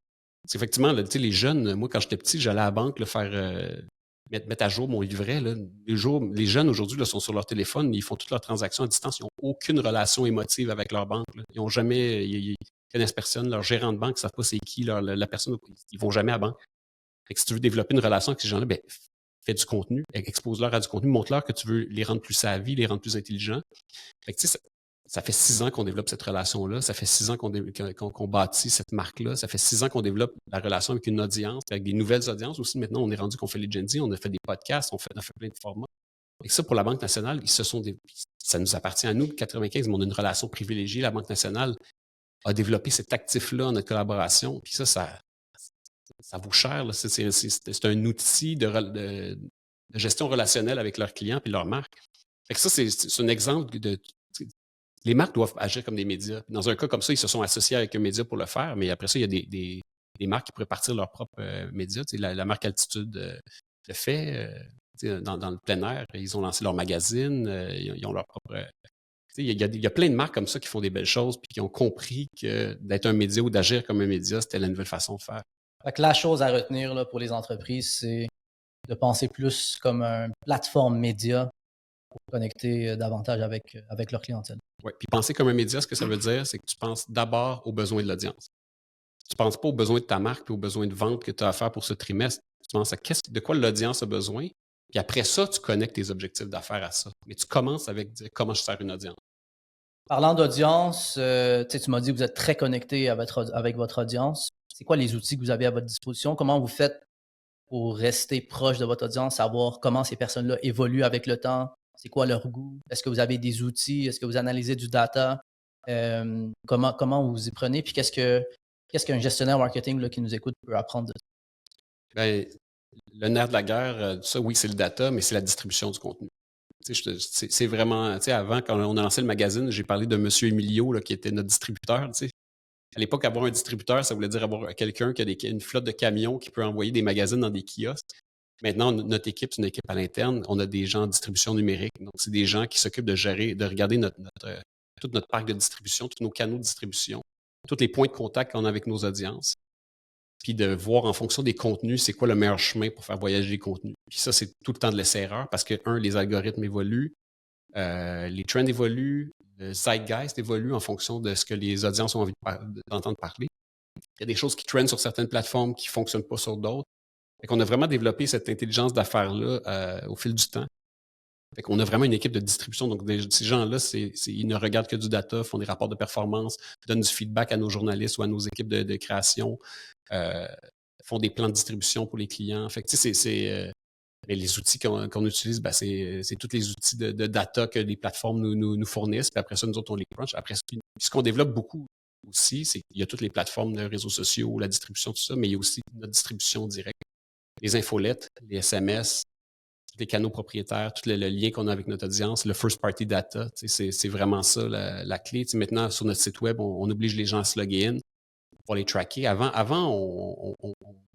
C'est effectivement, là, les jeunes, moi, quand j'étais petit, j'allais à la banque là, faire mettre à jour mon livret. Là. Les jeunes aujourd'hui là, sont sur leur téléphone, ils font toutes leurs transactions à distance, ils n'ont aucune relation émotive avec leur banque. Là. Ils n'ont jamais, ils connaissent personne, leur gérant de banque ne savent pas c'est qui, la personne, ils ne vont jamais à la banque. Fait que si tu veux développer une relation avec ces gens-là, ben, fais du contenu, expose-leur à du contenu, montre-leur que tu veux les rendre plus savis, les rendre plus intelligents. Fait que, ça fait 6 ans qu'on développe cette relation-là, ça fait 6 ans qu'on bâtit cette marque-là, ça fait 6 ans qu'on développe la relation avec une audience, avec des nouvelles audiences aussi. Maintenant, on est rendu qu'on fait les Gen Z, on a fait des podcasts, on a fait plein de formats. Et ça, pour la Banque nationale, ça nous appartient à nous, 95, mais on a une relation privilégiée. La Banque nationale a développé cet actif-là en notre collaboration. Puis ça vaut cher. Là. C'est un outil de gestion relationnelle avec leurs clients et leurs marques. Fait que ça, c'est un exemple de... Les marques doivent agir comme des médias. Dans un cas comme ça, ils se sont associés avec un média pour le faire, mais après ça, il y a des marques qui pourraient partir leur propre média. La marque Altitude le fait dans le plein air. Ils ont lancé leur magazine, ils ont leur propre... Il y a plein de marques comme ça qui font des belles choses puis qui ont compris que d'être un média ou d'agir comme un média, c'était la nouvelle façon de faire. Fait que la chose à retenir là, pour les entreprises, c'est de penser plus comme une plateforme média pour connecter davantage avec leur clientèle. Oui, puis penser comme un média, ce que ça veut dire, c'est que tu penses d'abord aux besoins de l'audience. Tu ne penses pas aux besoins de ta marque et aux besoins de vente que tu as à faire pour ce trimestre. Tu penses à de quoi l'audience a besoin, puis après ça, tu connectes tes objectifs d'affaires à ça. Mais tu commences avec dire comment je sers une audience. Parlant d'audience, tu m'as dit que vous êtes très connecté avec votre audience. C'est quoi les outils que vous avez à votre disposition? Comment vous faites pour rester proche de votre audience, savoir comment ces personnes-là évoluent avec le temps? C'est quoi leur goût? Est-ce que vous avez des outils? Est-ce que vous analysez du data? Comment vous y prenez? Puis qu'est-ce qu'un gestionnaire marketing là, qui nous écoute peut apprendre de ça? Bien, le nerf de la guerre, ça, oui, c'est le data, mais c'est la distribution du contenu. C'est vraiment, avant, quand on a lancé le magazine, j'ai parlé de M. Emilio, là, qui était notre distributeur. T'sais. À l'époque, avoir un distributeur, ça voulait dire avoir quelqu'un qui a une flotte de camions qui peut envoyer des magazines dans des kiosques. Maintenant, notre équipe, c'est une équipe à l'interne. On a des gens en distribution numérique. Donc, c'est des gens qui s'occupent de gérer, de regarder tout notre parc de distribution, tous nos canaux de distribution, tous les points de contact qu'on a avec nos audiences, puis de voir en fonction des contenus, c'est quoi le meilleur chemin pour faire voyager les contenus. Puis ça, c'est tout le temps de l'essai-erreur parce que, les algorithmes évoluent, les trends évoluent, le zeitgeist évolue en fonction de ce que les audiences ont envie d'entendre parler. Il y a des choses qui trendent sur certaines plateformes qui ne fonctionnent pas sur d'autres. Fait qu'on a vraiment développé cette intelligence d'affaires-là au fil du temps. Fait qu'on a vraiment une équipe de distribution. Donc, ces gens-là, ils ne regardent que du data, font des rapports de performance, donnent du feedback à nos journalistes ou à nos équipes de création, font des plans de distribution pour les clients. Fait que, les outils qu'on utilise, ben, c'est tous les outils de data que les plateformes nous fournissent. Puis après ça, nous autres, on les crunch. Après, ce qu'on développe beaucoup aussi, c'est qu'il y a toutes les plateformes de réseaux sociaux, la distribution, tout ça, mais il y a aussi notre distribution directe. Les infolettes, les SMS, les canaux propriétaires, tout le lien qu'on a avec notre audience, le first party data, c'est vraiment ça la clé. Maintenant, sur notre site web, on oblige les gens à se loguer in pour les tracker. Avant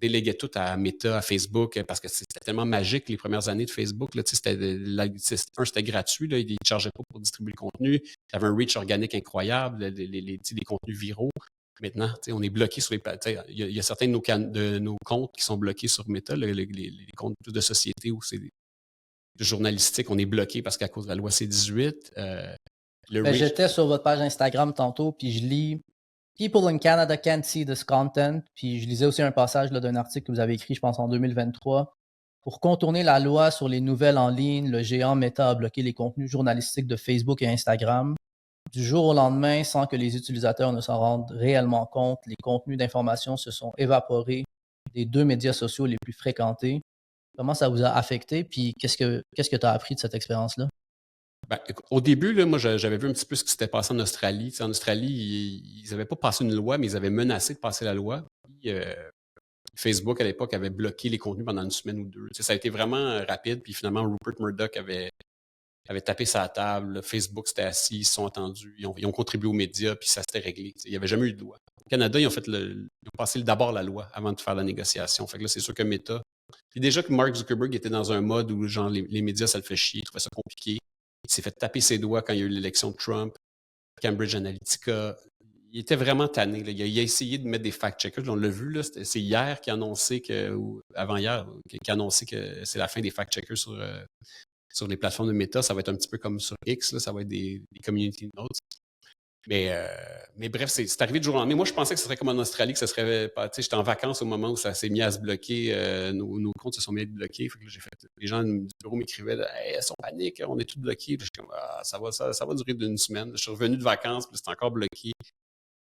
déléguait tout à Meta, à Facebook, parce que c'était tellement magique les premières années de Facebook. Là, c'était gratuit, là, ils ne chargeaient pas pour distribuer le contenu. Tu avais un reach organique incroyable, les contenus viraux. Maintenant, on est bloqué sur les plateformes. Il y a certains de nos comptes qui sont bloqués sur Meta, les comptes de société où c'est de journalistique, on est bloqué parce qu'à cause de la loi C-18. J'étais sur votre page Instagram tantôt, puis je lis People in Canada can't see this content. Puis je lisais aussi un passage d'un article que vous avez écrit, je pense, en 2023. Pour contourner la loi sur les nouvelles en ligne, le géant Meta a bloqué les contenus journalistiques de Facebook et Instagram. Du jour au lendemain, sans que les utilisateurs ne s'en rendent réellement compte, les contenus d'information se sont évaporés des 2 médias sociaux les plus fréquentés. Comment ça vous a affecté? Puis qu'est-ce que tu as appris de cette expérience-là? Ben, au début, là, moi, j'avais vu un petit peu ce qui s'était passé en Australie. En Australie, ils n'avaient pas passé une loi, mais ils avaient menacé de passer la loi. Puis, Facebook, à l'époque, avait bloqué les contenus pendant une semaine ou deux. Ça a été vraiment rapide. Puis finalement, Rupert Murdoch avait tapé sa table. Facebook s'était assis, ils se sont entendus. Ils ont contribué aux médias, puis ça s'était réglé. Il n'y avait jamais eu de loi. Au Canada, ils ont passé d'abord la loi avant de faire la négociation. Fait que là, c'est sûr que Meta... Puis déjà que Mark Zuckerberg était dans un mode où genre les médias, ça le fait chier, il trouvait ça compliqué. Il s'est fait taper ses doigts quand il y a eu l'élection de Trump, Cambridge Analytica. Il était vraiment tanné. Là. Il a essayé de mettre des fact-checkers. On l'a vu, là, c'est hier qu'il a annoncé ou avant-hier, qu'il a annoncé que c'est la fin des fact-checkers sur les plateformes de Meta. Ça va être un petit peu comme sur X, là, ça va être des community notes. Mais bref, c'est arrivé du jour au lendemain. Moi, je pensais que ce serait comme en Australie, que ce serait pas. Tu sais, j'étais en vacances au moment où ça s'est mis à se bloquer. Nos comptes se sont mis à être bloqués. Fait que là, les gens du bureau m'écrivaient hey, elles sont paniques, on est tous bloqués. Puis je suis comme ça va durer d'une semaine. Je suis revenu de vacances, puis c'est encore bloqué.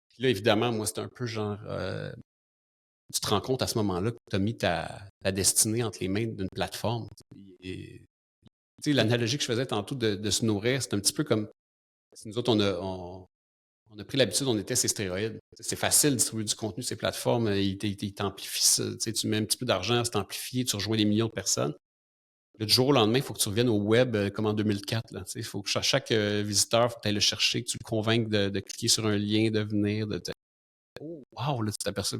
Puis là, évidemment, moi, c'était un peu genre tu te rends compte à ce moment-là que tu as mis ta destinée entre les mains d'une plateforme. Tu sais, l'analogie que je faisais tantôt de se nourrir, c'est un petit peu comme si nous autres, on a pris l'habitude, on était ces stéroïdes. C'est facile de distribuer du contenu, ces plateformes, ils t'amplifient ça. Tu mets un petit peu d'argent, c'est amplifié, tu rejoins des millions de personnes. Là, du jour au lendemain, il faut que tu reviennes au web comme en 2004. Il faut que chaque visiteur, il faut que tu ailles le chercher, que tu le convainques de cliquer sur un lien, de venir. Oh, wow, là, tu t'aperçois.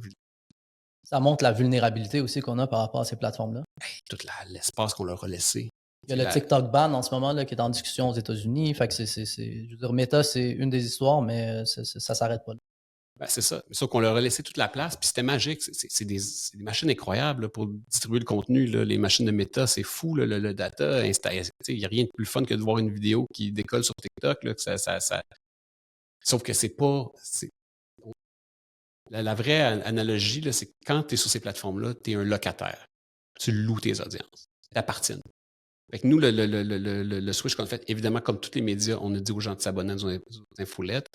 Ça montre la vulnérabilité aussi qu'on a par rapport à ces plateformes-là. Tout l'espace qu'on leur a laissé. Il y a le TikTok ban en ce moment là, qui est en discussion aux États-Unis. Fait que je veux dire, Meta, c'est une des histoires, mais ça ne s'arrête pas là. Ben, c'est ça. Sauf qu'on leur a laissé toute la place, puis c'était magique. C'est des machines incroyables là, pour distribuer le contenu. Là. Les machines de Meta, c'est fou, là, le data. Il n'y a rien de plus fun que de voir une vidéo qui décolle sur TikTok. Là, Sauf que c'est pas... La vraie analogie, là, c'est que quand tu es sur ces plateformes-là, tu es un locataire. Tu loues tes audiences. Elles t'appartiennent. Fait que nous, le switch qu'on a fait, évidemment, comme tous les médias, on a dit aux gens de s'abonner à nos infolettes.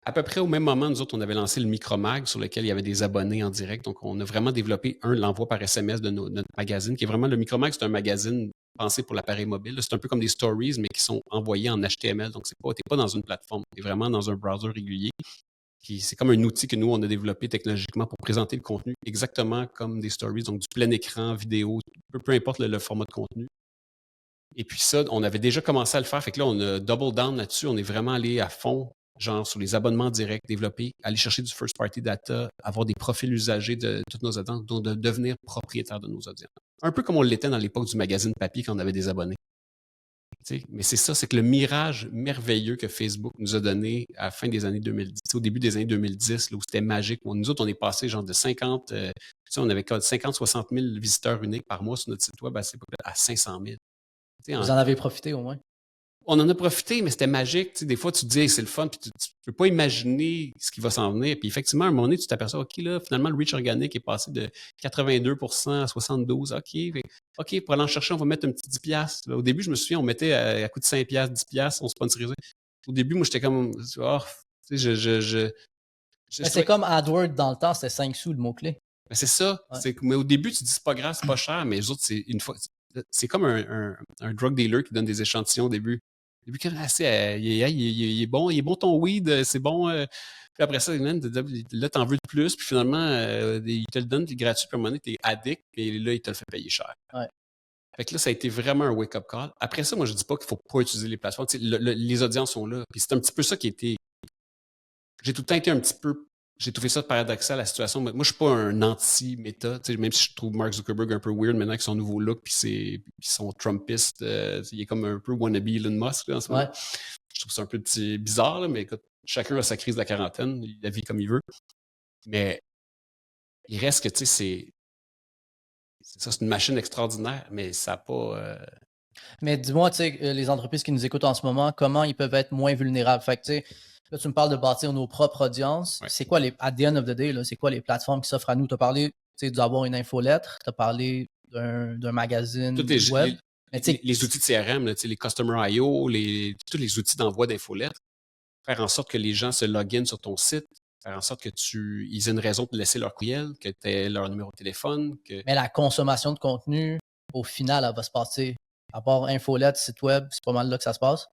À peu près au même moment, nous autres, on avait lancé le Micromag sur lequel il y avait des abonnés en direct. Donc, on a vraiment développé l'envoi par SMS de notre magazine, qui est vraiment le Micromag, c'est un magazine pensé pour l'appareil mobile. C'est un peu comme des stories, mais qui sont envoyés en HTML. Donc, tu n'es pas dans une plateforme, tu es vraiment dans un browser régulier. C'est comme un outil que nous, on a développé technologiquement pour présenter le contenu exactement comme des stories, donc du plein écran, vidéo, peu importe le format de contenu. Et puis ça, on avait déjà commencé à le faire. Fait que là, on a double down là-dessus. On est vraiment allé à fond, genre sur les abonnements directs, développer, aller chercher du first-party data, avoir des profils usagers de toutes nos audiences, donc de devenir propriétaire de nos audiences. Un peu comme on l'était dans l'époque du magazine papier quand on avait des abonnés. T'sais, mais c'est ça, c'est que le mirage merveilleux que Facebook nous a donné à la fin des années 2010, au début des années 2010, là, où c'était magique. Nous autres, on est passé genre de 50, on avait 50-60 000 visiteurs uniques par mois sur notre site web à 500 000. Vous en avez profité au moins? On en a profité, mais c'était magique. T'sais, des fois, tu te dis, hey, c'est le fun, puis tu peux pas imaginer ce qui va s'en venir. Puis effectivement, à un moment donné, tu t'aperçois, OK, là, finalement, le reach organique est passé de 82% à 72%. OK, pour aller en chercher, on va mettre un petit 10$. Là, au début, je me souviens, on mettait à coût de 5$, 10$, on sponsorisait. Au début, moi, j'étais comme, c'est comme AdWords dans le temps, c'était 5 sous le mot-clé. Ben, c'est ça. Ouais. Mais au début, tu te dis, c'est pas grave, c'est pas cher, mais les autres, c'est comme un drug dealer qui donne des échantillons au début. Au début, il est bon ton weed, c'est bon. Puis après ça, là, t'en veux de plus, puis finalement, il te le donne, t'es gratuit, puis à un moment donné, t'es addict, et là, il te le fait payer cher. Ouais. Fait que là, ça a été vraiment un wake-up call. Après ça, moi, je dis pas qu'il faut pas utiliser les plateformes. Les audiences sont là. Puis c'est un petit peu ça qui était... J'ai tout le temps été un petit peu j'ai trouvé ça paradoxal, la situation. Moi, je suis pas un anti-méta, même si je trouve Mark Zuckerberg un peu weird maintenant avec son nouveau look puis son Trumpiste. Il est comme un peu wannabe Elon Musk là, en ce moment. Ouais. Je trouve ça un peu bizarre, là, mais écoute, chacun a sa crise de la quarantaine, il la vit comme il veut. Mais il reste que, tu sais, c'est une machine extraordinaire, mais ça n'a pas... Mais dis-moi, tu sais, les entreprises qui nous écoutent en ce moment, comment ils peuvent être moins vulnérables? Fait que, tu sais, là, tu me parles de bâtir nos propres audiences. Ouais. C'est quoi at the end of the day, là, c'est quoi les plateformes qui s'offrent à nous? Tu as parlé, tu sais, d'avoir une infolettre, tu as parlé d'un magazine web. Les outils de CRM, là, les Customer I.O., tous les outils d'envoi d'infolettres, faire en sorte que les gens se loguent sur ton site, faire en sorte ils aient une raison de laisser leur courriel, que tu aies leur numéro de téléphone. Mais la consommation de contenu, au final, elle va se passer. À part infolette, site web, c'est pas mal là que ça se passe.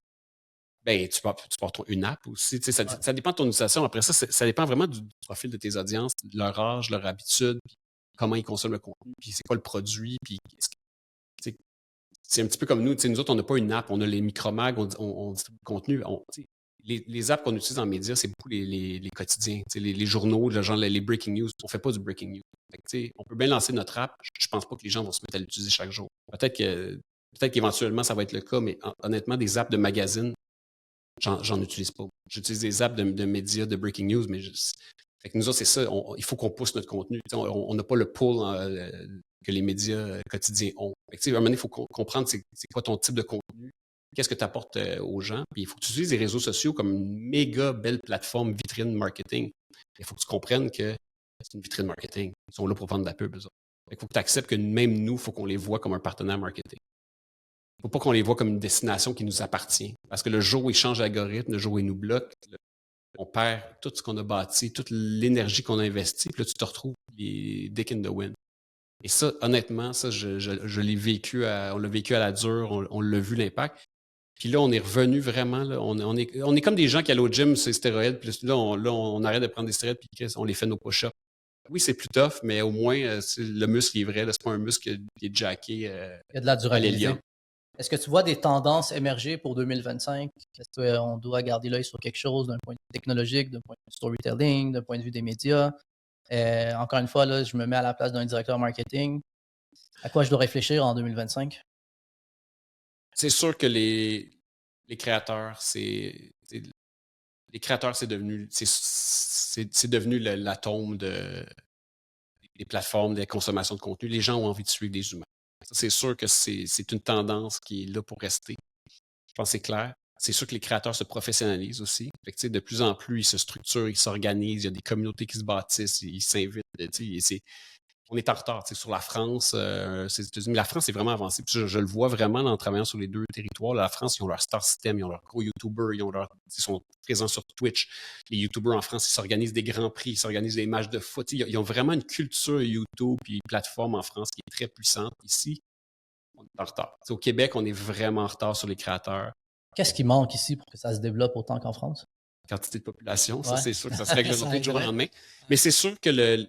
Ben, tu portes une app aussi. Ça dépend de ton utilisation. Après ça, ça dépend vraiment du profil de tes audiences, de leur âge, leur habitude, puis comment ils consomment le contenu, puis c'est quoi le produit, puis c'est un petit peu comme nous. Nous autres, on n'a pas une app, on a les micromags, on distribue le contenu. Les apps qu'on utilise en médias, c'est beaucoup les quotidiens, les journaux, genre les breaking news. On ne fait pas du breaking news. Fait que, on peut bien lancer notre app. Je ne pense pas que les gens vont se mettre à l'utiliser chaque jour. Peut-être qu'éventuellement, ça va être le cas, mais honnêtement, des apps de magazine, j'en utilise pas. J'utilise des apps de médias, de breaking news, mais fait que nous autres, c'est ça. Il faut qu'on pousse notre contenu. On n'a pas le pull que les médias quotidiens ont. Fait que, à un moment donné, il faut comprendre c'est quoi ton type de contenu, qu'est-ce que tu apportes aux gens. Puis il faut que tu utilises les réseaux sociaux comme une méga belle plateforme vitrine marketing. Il faut que tu comprennes que c'est une vitrine marketing. Ils sont là pour vendre de la pub. Il faut que tu acceptes que même nous, il faut qu'on les voit comme un partenaire marketing. Il ne faut pas qu'on les voit comme une destination qui nous appartient. Parce que le jour où ils changent l'algorithme, le jour où ils nous bloquent, on perd tout ce qu'on a bâti, toute l'énergie qu'on a investie, puis là, tu te retrouves les dick in the wind. Et ça, honnêtement, ça, je l'ai vécu, on l'a vécu à la dure, on l'a vu l'impact. Puis là, on est revenu vraiment, là, on est comme des gens qui allaient au gym sur les stéroïdes, puis là, on arrête de prendre des stéroïdes, puis on les fait nos push-ups. Oui, c'est plus tough, mais au moins, le muscle est vrai, là, c'est pas un muscle qui est jacké il y a de la durabilité. Est-ce que tu vois des tendances émerger pour 2025? Est-ce qu'on doit garder l'œil sur quelque chose d'un point de vue technologique, d'un point de vue storytelling, d'un point de vue des médias? Encore une fois, là, je me mets à la place d'un directeur marketing. À quoi je dois réfléchir en 2025? C'est sûr que les créateurs, c'est devenu l'atome des plateformes de consommation de contenu. Les gens ont envie de suivre des humains. C'est sûr que c'est une tendance qui est là pour rester. Je pense que c'est clair. C'est sûr que les créateurs se professionnalisent aussi. Fait que, de plus en plus, ils se structurent, ils s'organisent, il y a des communautés qui se bâtissent, ils s'invitent. On est en retard sur la France, c'est les États-Unis. Mais la France est vraiment avancée. Puis je le vois vraiment en travaillant sur les deux territoires. La France, ils ont leur star system, ils ont leurs gros YouTubers, ils sont présents sur Twitch. Les YouTubers en France, ils s'organisent des grands prix, ils s'organisent des matchs de foot. Ils ont vraiment une culture YouTube et plateforme en France qui est très puissante. Ici, on est en retard. Au Québec, on est vraiment en retard sur les créateurs. Qu'est-ce qui manque ici pour que ça se développe autant qu'en France? Quantité de population, ça, c'est sûr que ça se règle du jour au lendemain. Mais c'est sûr que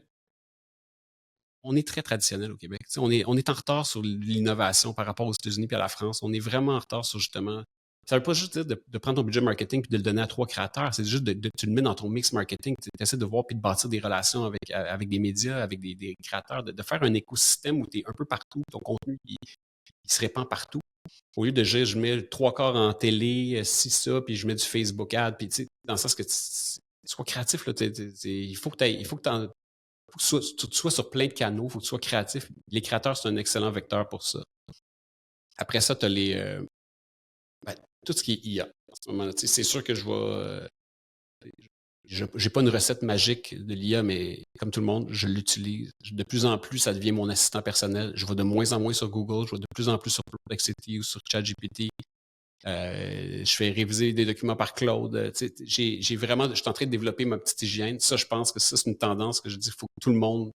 on est très traditionnel au Québec. On est en retard sur l'innovation par rapport aux États-Unis et à la France. On est vraiment en retard sur justement. Ça ne veut pas juste dire de prendre ton budget marketing et de le donner à 3 créateurs. C'est juste tu le mets dans ton mix marketing. Tu essaies de voir puis de bâtir des relations avec des médias, avec des créateurs, de faire un écosystème où tu es un peu partout. Ton contenu, il se répand partout. Au lieu de dire, je mets 3/4 en télé, ça, puis je mets du Facebook ad, puis dans le sens que tu sois créatif. Là, il faut que tu sois sur plein de canaux, il faut que tu sois créatif. Les créateurs, c'est un excellent vecteur pour ça. Après ça, tu as tout ce qui est IA. En ce moment-là, c'est sûr que j'ai pas une recette magique de l'IA, mais comme tout le monde, je l'utilise. De plus en plus, ça devient mon assistant personnel. Je vais de moins en moins sur Google, je vais de plus en plus sur Perplexity ou sur ChatGPT. Je fais réviser des documents par Claude. Je suis en train de développer ma petite hygiène. Ça, je pense que ça, c'est une tendance que je dis, il faut que tout le monde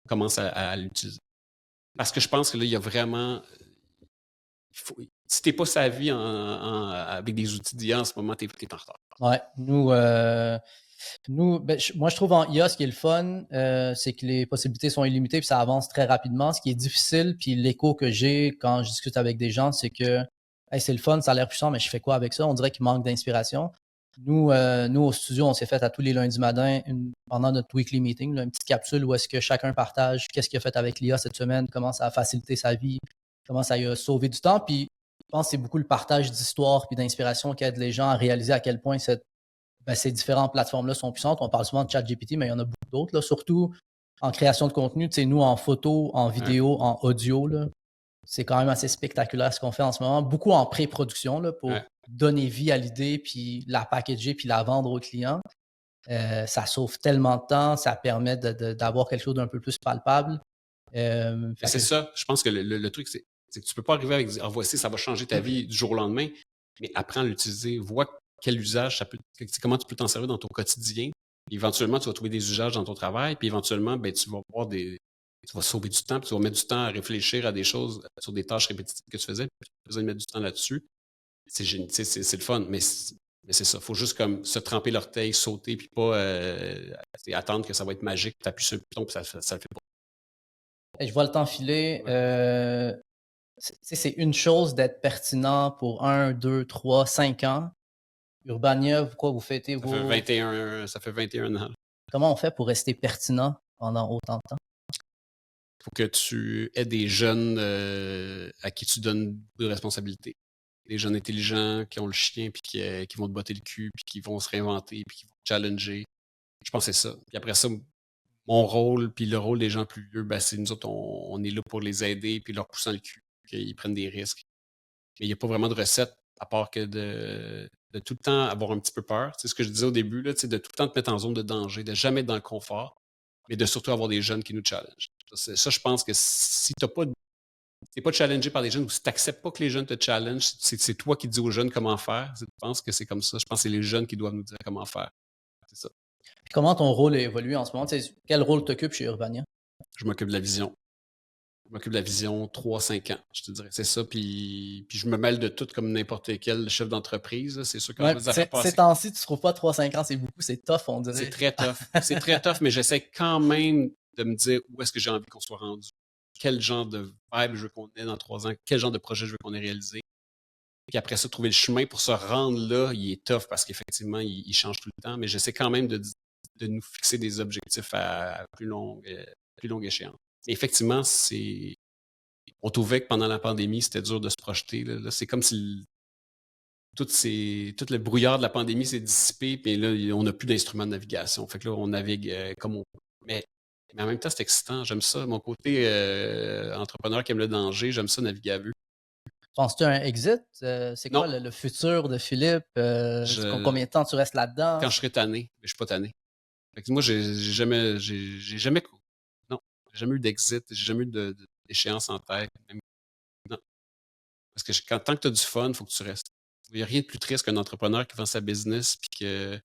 commence à l'utiliser. Parce que je pense que là, il y a vraiment... si tu n'es pas sa vie avec des outils d'IA en ce moment, tu es en retard. Ouais, moi, je trouve en IA, ce qui est le fun, c'est que les possibilités sont illimitées puis ça avance très rapidement. Ce qui est difficile, puis l'écho que j'ai quand je discute avec des gens, c'est que hey, c'est le fun, ça a l'air puissant, mais je fais quoi avec ça? On dirait qu'il manque d'inspiration. Nous, au studio, on s'est fait à tous les lundis matins, pendant notre weekly meeting, là, une petite capsule où est-ce que chacun partage qu'est-ce qu'il a fait avec l'IA cette semaine, comment ça a facilité sa vie, comment ça lui a sauvé du temps. Puis, je pense que c'est beaucoup le partage d'histoires et d'inspiration qui aide les gens à réaliser à quel point ces différentes plateformes-là sont puissantes. On parle souvent de ChatGPT, mais il y en a beaucoup d'autres, là, surtout en création de contenu. Tu sais, nous, en photo, en vidéo, en audio, là, c'est quand même assez spectaculaire ce qu'on fait en ce moment. Beaucoup en pré-production là, pour donner vie à l'idée, puis la packager, puis la vendre aux clients. Ça sauve tellement de temps, ça permet d'avoir quelque chose d'un peu plus palpable. C'est ça. Je pense que le truc, c'est que tu peux pas arriver avec dire, voici, ça va changer ta vie du jour au lendemain, mais apprends à l'utiliser, vois quel usage ça peut, comment tu peux t'en servir dans ton quotidien. Éventuellement, tu vas trouver des usages dans ton travail, puis éventuellement, ben, tu vas sauver du temps, puis tu vas mettre du temps à réfléchir à des choses, sur des tâches répétitives que tu faisais, puis tu as besoin de mettre du temps là-dessus. C'est génial, c'est le fun, mais c'est ça. Il faut juste comme se tremper l'orteil, sauter, puis pas attendre que ça va être magique, tu appuies sur le bouton, puis ça le fait pas. Je vois le temps filer. C'est une chose d'être pertinent pour 1, 2, 3, 5 ans. Urbania, vous fêtez vos... Ça fait 21 ans. Comment on fait pour rester pertinent pendant autant de temps? Il faut que tu aies des jeunes à qui tu donnes de responsabilités. Des jeunes intelligents qui ont le chien, puis qui vont te botter le cul, puis qui vont se réinventer, puis qui vont te challenger. Je pense que c'est ça. Puis après ça, mon rôle, puis le rôle des gens plus vieux, ben, c'est nous autres, on est là pour les aider, puis leur poussant le cul, qu'ils prennent des risques. Mais il n'y a pas vraiment de recette, à part que de tout le temps avoir un petit peu peur. C'est ce que je disais au début, là, de tout le temps te mettre en zone de danger, de jamais être dans le confort, mais de surtout avoir des jeunes qui nous challengent. Ça, je pense que si tu n'es pas challengé par les jeunes ou si tu n'acceptes pas que les jeunes te challengent, c'est toi qui dis aux jeunes comment faire. Je pense que c'est comme ça. Je pense que c'est les jeunes qui doivent nous dire comment faire. C'est ça. Puis comment ton rôle a évolué en ce moment? Quel rôle t'occupes chez Urbania? Je m'occupe de la vision. Je m'occupe de la vision 3-5 ans, je te dirais. C'est ça. Puis je me mêle de tout comme n'importe quel chef d'entreprise. C'est sûr que ouais, ces temps-ci, tu ne trouves pas 3-5 ans, c'est beaucoup, c'est tough, on dirait. C'est très tough. C'est très tough, mais j'essaie quand même de me dire où est-ce que j'ai envie qu'on soit rendu. Quel genre de vibe je veux qu'on ait dans 3 ans, quel genre de projet je veux qu'on ait réalisé. Puis après ça, trouver le chemin pour se rendre là, il est tough parce qu'effectivement, il change tout le temps, mais j'essaie quand même de nous fixer des objectifs à plus longue échéance. Et effectivement, on trouvait que pendant la pandémie, c'était dur de se projeter. Là, c'est comme si tout le brouillard de la pandémie s'est dissipé, puis là, on n'a plus d'instruments de navigation. Fait que là, on navigue comme on peut. Mais en même temps, c'est excitant. J'aime ça. Mon côté entrepreneur qui aime le danger, j'aime ça naviguer à vue. Penses-tu à un exit? C'est quoi le futur de Philippe? Combien de temps tu restes là-dedans? Quand je serai tanné, mais je suis pas tanné. Fait que moi, j'ai jamais eu d'exit, j'ai jamais eu d'échéance en tête. Non. Parce que tant que tu as du fun, il faut que tu restes. Il n'y a rien de plus triste qu'un entrepreneur qui vend sa business puis qui a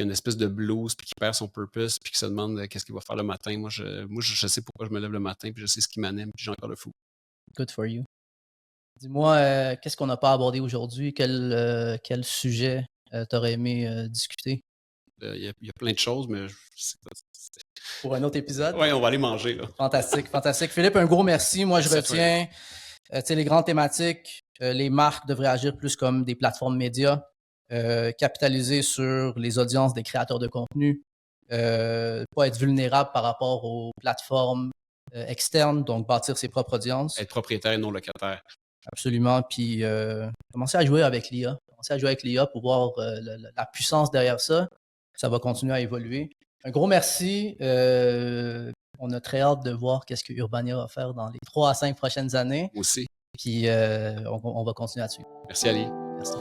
une espèce de blues puis qui perd son purpose puis qui se demande qu'est-ce qu'il va faire le matin. Moi, je sais pourquoi je me lève le matin puis je sais ce qui m'anime puis j'ai encore le fou. Good for you. Dis-moi, qu'est-ce qu'on n'a pas abordé aujourd'hui? Quel sujet t'aurais aimé discuter? Il y a plein de choses, mais pour un autre épisode? Oui, on va aller manger. Là. Fantastique, fantastique. Philippe, un gros merci. Moi, je retiens les grandes thématiques. Les marques devraient agir plus comme des plateformes médias, capitaliser sur les audiences des créateurs de contenu, pas être vulnérable par rapport aux plateformes externes, donc bâtir ses propres audiences. Être propriétaire et non locataire. Absolument. Puis commencer à jouer avec l'IA. Commencer à jouer avec l'IA pour voir la puissance derrière ça. Ça va continuer à évoluer. Un gros merci. On a très hâte de voir qu'est-ce que Urbania va faire dans les 3 à 5 prochaines années. Moi aussi. Puis on va continuer là-dessus. Merci Ali. Merci.